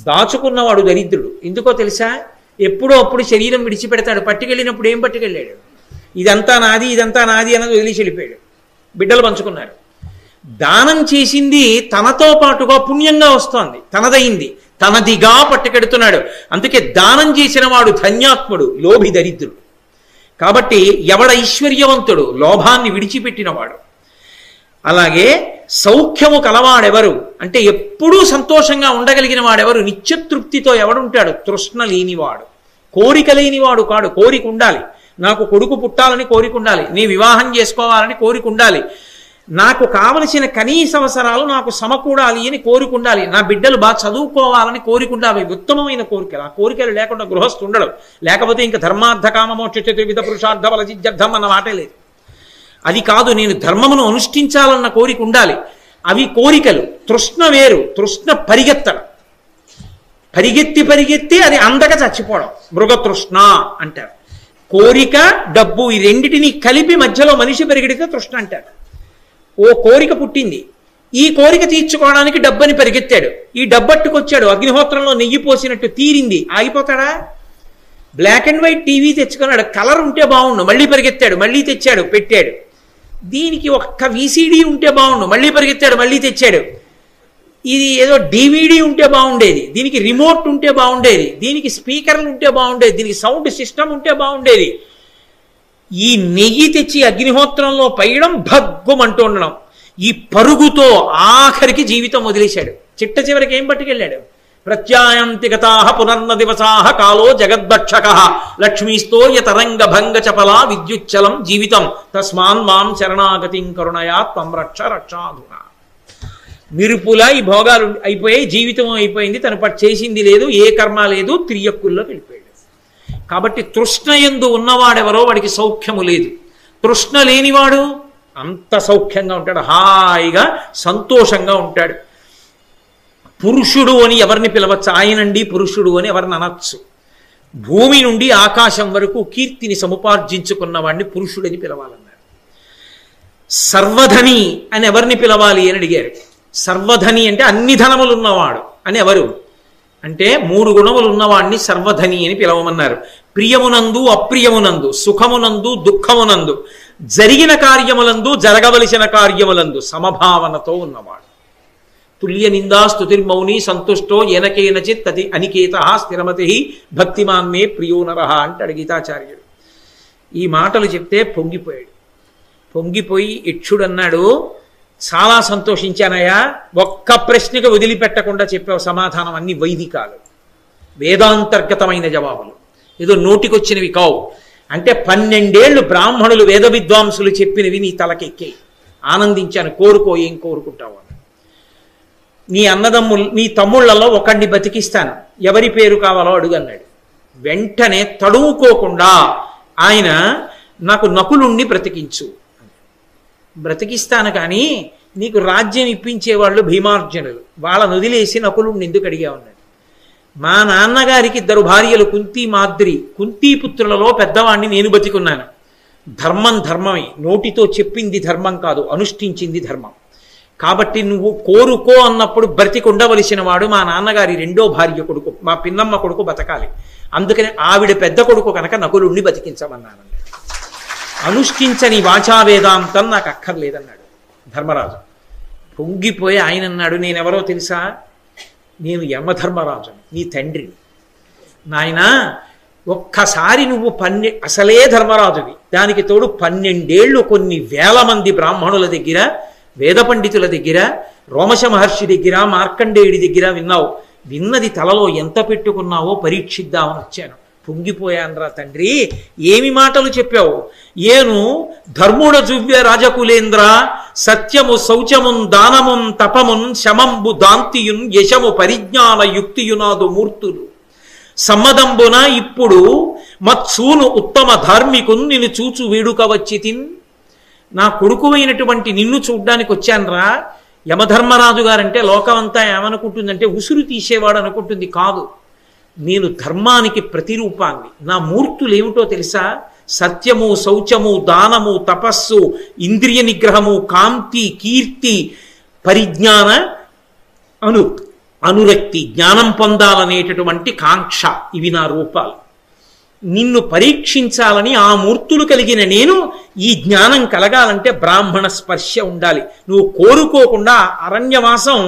దాచుకున్నవాడు దరిద్రుడు. ఎందుకో తెలుసా? ఎప్పుడో అప్పుడు శరీరం విడిచిపెడతాడు. పట్టుకెళ్ళినప్పుడు ఏం పట్టుకెళ్ళాడు? ఇదంతా నాది, ఇదంతా నాది అన్నది వదిలేసి వెళ్ళిపోయాడు. బిడ్డలు పంచుకున్నారు. దానం చేసింది తనతో పాటుగా పుణ్యంగా వస్తోంది, తనదైంది, తనదిగా పట్టుకెడుతున్నాడు. అందుకే దానం చేసిన వాడు ధన్యాత్ముడు, లోభి దరిద్రుడు. కాబట్టి ఎవడ ఐశ్వర్యవంతుడు? లోభాన్ని విడిచిపెట్టినవాడు. అలాగే సౌఖ్యము కలవాడెవరు అంటే ఎప్పుడూ సంతోషంగా ఉండగలిగిన వాడెవరు? నిత్యతృప్తితో ఎవడుంటాడు? తృష్ణ లేనివాడు, కోరిక లేనివాడు కాడు. కోరిక ఉండాలి. నాకు కొడుకు పుట్టాలని కోరిక ఉండాలి, నీ వివాహం చేసుకోవాలని కోరిక ఉండాలి, నాకు కావలసిన కనీస అవసరాలు నాకు సమకూడాలి అని కోరిక ఉండాలి, నా బిడ్డలు బాగా చదువుకోవాలని కోరిక ఉండాలి. ఉత్తమమైన కోరికలు. ఆ కోరికలు లేకుండా గృహస్థు ఉండడు. లేకపోతే ఇంకా ధర్మార్థ కామ మోక్ష చతుర్విధ పురుషార్థ బల జిజ్జర్థం అన్న మాటే లేదు. అది కాదు, నేను ధర్మమును అనుష్ఠించాలన్న కోరిక ఉండాలి. అవి కోరికలు. తృష్ణ వేరు. తృష్ణ పరిగెత్తడం, పరిగెత్తి అది అందక చచ్చిపోవడం మృగతృష్ణ అంటారు. కోరిక, డబ్బు, ఈ రెండిటిని కలిపి మధ్యలో మనిషి పరిగెడితే తృష్ణ అంటారు. ఓ కోరిక పుట్టింది, ఈ కోరిక తీర్చుకోవడానికి డబ్బని పరిగెత్తాడు, ఈ డబ్బట్టుకొచ్చాడు, అగ్నిహోత్రంలో నెయ్యి పోసినట్టు తీరింది, ఆగిపోతాడా? బ్లాక్ అండ్ వైట్ టీవీ తెచ్చుకున్నాడు, కలర్ ఉంటే బాగుండు, మళ్ళీ పరిగెత్తాడు, మళ్ళీ తెచ్చాడు, పెట్టాడు. దీనికి ఒక్క విసిడి ఉంటే బాగుండు, మళ్ళీ పరిగెత్తాడు, మళ్ళీ తెచ్చాడు. ఇది ఏదో డివిడి ఉంటే బాగుండేది, దీనికి రిమోట్ ఉంటే బాగుండేది, దీనికి స్పీకర్లు ఉంటే బాగుండేది, దీనికి సౌండ్ సిస్టమ్ ఉంటే బాగుండేది. ఈ నెయ్యి తెచ్చి అగ్నిహోత్రంలో పైయడం, భగ్గుమంటూ ఉండడం, ఈ పరుగుతో ఆఖరికి జీవితం వదిలేశాడు. చిట్ట చివరికి ఏం పట్టుకెళ్ళాడు? ప్రత్యాయంతి గతాః పునర్న దివసాః కాలో జగద్భక్షక లక్ష్మీస్తో యతరంగ భంగ చపలా విద్యుచ్చలం జీవితం తస్మాన్ మాం శరణాగతిం కరుణయా త్వం రక్ష రక్షాధునా. మిరుపులా ఈ భోగాలు అయిపోయాయి, జీవితం అయిపోయింది, తను చేసింది లేదు, ఏ కర్మ లేదు, తిరియక్కుల్లో వెళ్ళిపోయాడు. కాబట్టి తృష్ణ యందు ఉన్నవాడెవరో వాడికి సౌఖ్యము లేదు. తృష్ణ లేనివాడు అంత సౌఖ్యంగా ఉంటాడు, హాయిగా సంతోషంగా ఉంటాడు. పురుషుడు అని ఎవరిని పిలవచ్చు? ఆయనండి పురుషుడు అని ఎవరిని అనొచ్చు? భూమి నుండి ఆకాశం వరకు కీర్తిని సముపార్జించుకున్న వాడిని పురుషుడని పిలవాలన్నారు. సర్వధని అని ఎవరిని పిలవాలి అని అడిగారు. సర్వధని అంటే అన్ని ధనములు ఉన్నవాడు అని ఎవరు అంటే 3 గుణములు ఉన్నవాడిని సర్వధని అని పిలవమన్నారు. ప్రియమునందు అప్రియమునందు, సుఖమునందు దుఃఖమునందు, జరిగిన కార్యములందు జరగవలసిన కార్యములందు సమభావనతో ఉన్నవాడు. తుల్య నిందా స్తుతిర్మౌని సంతుష్టో ఏనకేనచిత్ తతి అనికేత స్థిరమతి భక్తిమాన్ మే ప్రియో నరః అంటాడు గీతాచార్యుడు. ఈ మాటలు చెప్తే పొంగిపోయాడు. పొంగిపోయి యక్షుడు అన్నాడు, చాలా సంతోషించానయ్యా, ఒక్క ప్రశ్నకు వదిలిపెట్టకుండా చెప్పావు సమాధానం, అన్ని వైదికాలు, వేదాంతర్గతమైన జవాబులు, ఏదో నోటికొచ్చినవి కావు. అంటే 12 ఏళ్ళు బ్రాహ్మణులు వేద విద్వాంసులు చెప్పినవి నీ తలకెక్కాయి. ఆనందించాను. కోరుకో, ఏం కోరుకుంటావు? నీ అన్నదమ్ములు, నీ తమ్ముళ్లలో ఒకడిని బతికిస్తాను, ఎవరి పేరు కావాలో అడుగన్నాడు. వెంటనే తడువుకోకుండా ఆయన నాకు నకులుణ్ణి బ్రతికించు, బ్రతికిస్తాను, కానీ నీకు రాజ్యం ఇప్పించేవాళ్ళు భీమార్జునులు, వాళ్ళని వదిలేసి నకులుణ్ణి ఎందుకు అడిగా ఉన్నాడు. మా నాన్నగారికి 2 భార్యలు కుంతి మాద్రి, కుంతీపుత్రులలో పెద్దవాణ్ణి నేను బతికున్నాను. ధర్మం ధర్మమే, నోటితో చెప్పింది ధర్మం కాదు, అనుష్ఠించింది ధర్మం. కాబట్టి నువ్వు కోరుకో అన్నప్పుడు బ్రతికి ఉండవలసిన వాడు మా నాన్నగారి 2వ భార్య కొడుకు, మా పిన్నమ్మ కొడుకు బతకాలి, అందుకని ఆవిడ పెద్ద కొడుకు కనుక నకులుణ్ణి బతికించమన్నానండి. అనుష్ఠించని వాచా వేదాంతం నాకు అక్కర్లేదన్నాడు ధర్మరాజు. పొంగిపోయి ఆయన అన్నాడు, నేనెవరో తెలుసా? నేను యమధర్మరాజుని, నీ తండ్రిని. నాయనా, ఒక్కసారి నువ్వు అసలే ధర్మరాజువి, దానికి తోడు 12 ఏళ్ళు కొన్ని వేల మంది బ్రాహ్మణుల దగ్గర, వేద పండితుల దగ్గర, రోమశ మహర్షి దగ్గర, మార్కండేయుడి దగ్గర విన్నావు. విన్నది తలలో ఎంత పెట్టుకున్నావో పరీక్షిద్దామని వచ్చాను. పొంగిపోయాన్రా తండ్రి, ఏమి మాటలు చెప్పావు? ఏను ధర్ముడ జువ్య రాజకులేంద్ర, సత్యము శౌచమున్ దానమున్ తపమున్ శమంబు దాంతియున్ యశము పరిజ్ఞాన యుక్తియునాదు మూర్తులు సమ్మదంబున ఇప్పుడు మత్సూను ఉత్తమ ధార్మికున్ నిన్ను చూచు వేడుక వచ్చితిన్. నా కొడుకువైనటువంటి నిన్ను చూడ్డానికి వచ్చానురా. యమధర్మరాజు గారంటే లోకమంతా ఏమనుకుంటుందంటే ఉసురు తీసేవాడు అనుకుంటుంది. కాదు, నేను ధర్మానికి ప్రతిరూపాన్ని. నా మూర్తులు ఏమిటో తెలుసా? సత్యము శౌచము దానము తపస్సు ఇంద్రియ నిగ్రహము కాంతి కీర్తి పరిజ్ఞాన అనురక్తి, జ్ఞానం పొందాలనేటటువంటి కాంక్ష, ఇవి నా రూపాలు. నిన్ను పరీక్షించాలని ఆ మూర్తులు కలిగిన నేను ఈ జ్ఞానం కలగాలంటే బ్రాహ్మణ స్పర్శ ఉండాలి. నువ్వు కోరుకోకుండా అరణ్యవాసం,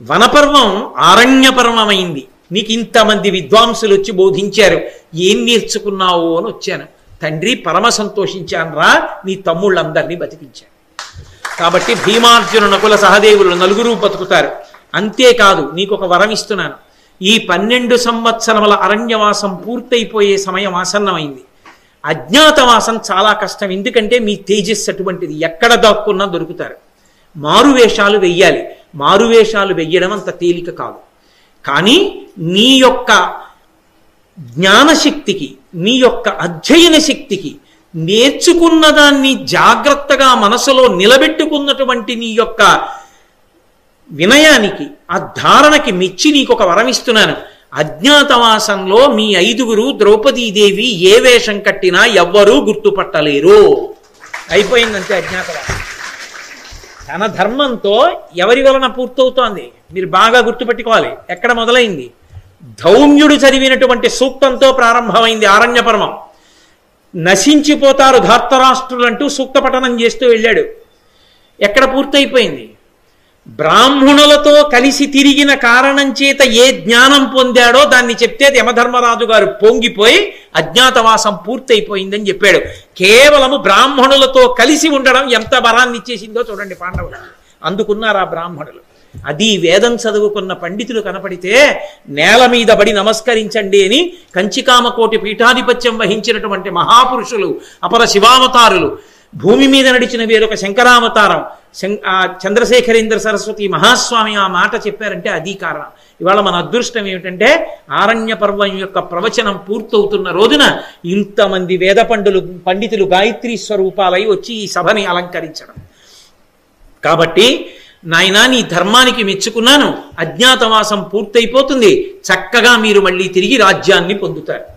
వనపర్వం ఆరణ్యపర్వమైంది. నీకు ఇంతమంది విద్వాంసులు వచ్చి బోధించారు, ఏం నేర్చుకున్నావు అని వచ్చాను. తండ్రి, పరమ సంతోషించాను రా, నీ తమ్ముళ్ళందరినీ బతికించాను. కాబట్టి భీమార్జున నకుల సహదేవులు 4 బతుకుతారు. అంతేకాదు, నీకు ఒక వరం ఇస్తున్నాను. ఈ 12 సంవత్సరముల అరణ్యవాసం పూర్తయిపోయే సమయం ఆసన్నమైంది. అజ్ఞాతవాసం చాలా కష్టం, ఎందుకంటే మీ తేజస్సు అటువంటిది, ఎక్కడ దాక్కున్నా దొరుకుతారు. మారువేషాలు వెయ్యాలి. మారువేషాలు వెయ్యడం అంత తేలిక కాదు. కానీ నీ యొక్క జ్ఞానశక్తికి, నీ యొక్క అధ్యయన శక్తికి నేర్చుకున్న దాన్ని జాగ్రత్తగా మనసులో నిలబెట్టుకున్నటువంటి నీ యొక్క వినయానికి, ఆ ధారణకి మెచ్చి నీకు ఒక వరం ఇస్తున్నాను. అజ్ఞాతవాసంలో మీ 5గురు ద్రౌపదీదేవి ఏ వేషం కట్టినా ఎవ్వరూ గుర్తుపట్టలేరు. అయిపోయిందంతే అజ్ఞాతవాసం. తన ధర్మంతో ఎవరి వలన పూర్తవుతోంది మీరు బాగా గుర్తుపెట్టుకోవాలి. ఎక్కడ మొదలైంది? ధౌమ్యుడు చదివినటువంటి సూక్తంతో ప్రారంభమైంది ఆరణ్య పర్వం. నశించిపోతారు ధార్తరాష్ట్రులంటూ సూక్త పఠనం చేస్తూ వెళ్ళాడు. ఎక్కడ పూర్తయిపోయింది? బ్రాహ్మణులతో కలిసి తిరిగిన కారణం చేత ఏ జ్ఞానం పొందాడో దాన్ని చెప్తే యమధర్మరాజు గారు పొంగిపోయి అజ్ఞాతవాసం పూర్తయిపోయిందని చెప్పాడు. కేవలము బ్రాహ్మణులతో కలిసి ఉండడం ఎంత బలాన్ని ఇచ్చేసిందో చూడండి పాండవులు. అందుకున్నారు ఆ బ్రాహ్మణులు. అది వేదం చదువుకున్న పండితులు కనపడితే నేల మీద పడి నమస్కరించండి అని కంచికామకోటి పీఠాధిపత్యం వహించినటువంటి మహాపురుషులు, అపర శివావతారులు, భూమి మీద నడిచిన వేరొక శంకరావతారం చంద్రశేఖరేంద్ర సరస్వతి మహాస్వామి ఆ మాట చెప్పారంటే అది కారణం. ఇవాళ మన అదృష్టం ఏమిటంటే ఆరణ్య పర్వం యొక్క ప్రవచనం పూర్తవుతున్న రోజున ఇంతమంది వేద పండితులు గాయత్రీ స్వరూపాలై వచ్చి ఈ సభని అలంకరించడం. కాబట్టి నాయనా నీ ధర్మానికి మెచ్చుకున్నాను, అజ్ఞాతవాసం పూర్తయిపోతుంది, చక్కగా మీరు మళ్ళీ తిరిగి రాజ్యాన్ని పొందుతారు.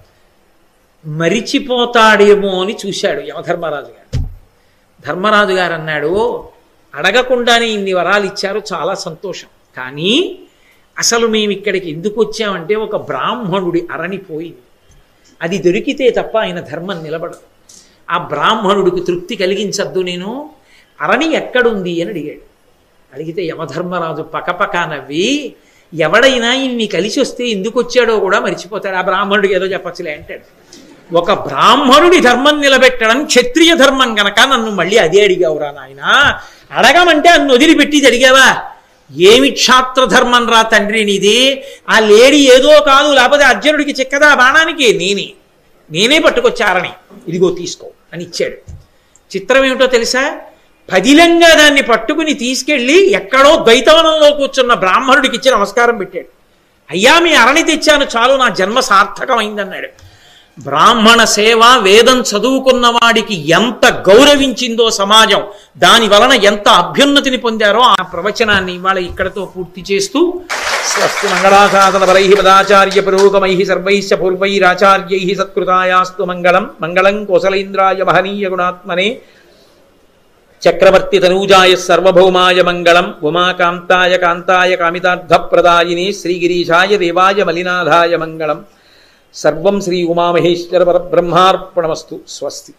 మరిచిపోతాడేమో అని చూశాడు యమధర్మరాజు గారు. ధర్మరాజు గారు అన్నాడు, అడగకుండానే ఇన్ని వరాలు ఇచ్చారు, చాలా సంతోషం. కానీ అసలు మేము ఇక్కడికి ఎందుకు వచ్చామంటే ఒక బ్రాహ్మణుడి అరణి పోయింది, అది దొరికితే తప్ప ఆయన ధర్మం నిలబడదు. ఆ బ్రాహ్మణుడికి తృప్తి కలిగించద్దు, నేను అరణి ఎక్కడుంది అని అడిగాడు. అడిగితే యమధర్మరాజు పకపక నవ్వి, ఎవడైనా ఇన్ని కలిసి వస్తే ఎందుకు వచ్చాడో కూడా మర్చిపోతాడు, ఆ బ్రాహ్మణుడికి ఏదో చెప్పచ్చులే అంటాడు. ఒక బ్రాహ్మణుడి ధర్మం నిలబెట్టడం క్షత్రియ ధర్మం గనక నన్ను మళ్ళీ అదే అడిగావురా నాయన. అడగమంటే అన్ను వదిలిపెట్టి అడిగావా? ఏమి క్షాత్ర ధర్మం రా తండ్రి నీది? ఆ లేడీ ఏదో కాదు, లేకపోతే అర్జునుడికి చిక్కదా బాణానికి? నేనే పట్టుకొచ్చారని, ఇదిగో తీసుకో అని ఇచ్చాడు. చిత్రం ఏమిటో తెలుసా? పదిలంగా దాన్ని పట్టుకుని తీసుకెళ్ళి ఎక్కడో ద్వైతవనంలో కూర్చున్న బ్రాహ్మణుడికి ఇచ్చి నమస్కారం పెట్టాడు. అయ్యా మీ అరణి తెచ్చాను, చాలు, నా జన్మ సార్థకమైందన్నాడు. బ్రాహ్మణ సేవ వేదం చదువుకున్న వాడికి ఎంత గౌరవించిందో సమాజం, దాని వలన ఎంత అభ్యున్నతిని పొందారో ఆ ప్రవచనాన్ని ఇవాళ ఇక్కడతో పూర్తి చేస్తూ స్వస్తి మంగళాసాధన పరై పదాచార్య పురోగమై సర్వైశ్చ పూర్వైరాచార్యై సత్కృతాయాస్తు మంగళం. మంగళం కోసలేంద్రాయ మహనీయ గుణాత్మనే చక్రవర్తి తనూజాయ సర్వభౌమాయ మంగళం. ఉమాకాంతాయ కాంతాయ కామితార్థప్రదాయిని శ్రీగిరీశాయ దేవాయ మలినాథాయ మంగళం. సర్వం శ్రీ ఉమామహేశ్వర పరబ్రహ్మార్పణమస్తు. స్వస్తి.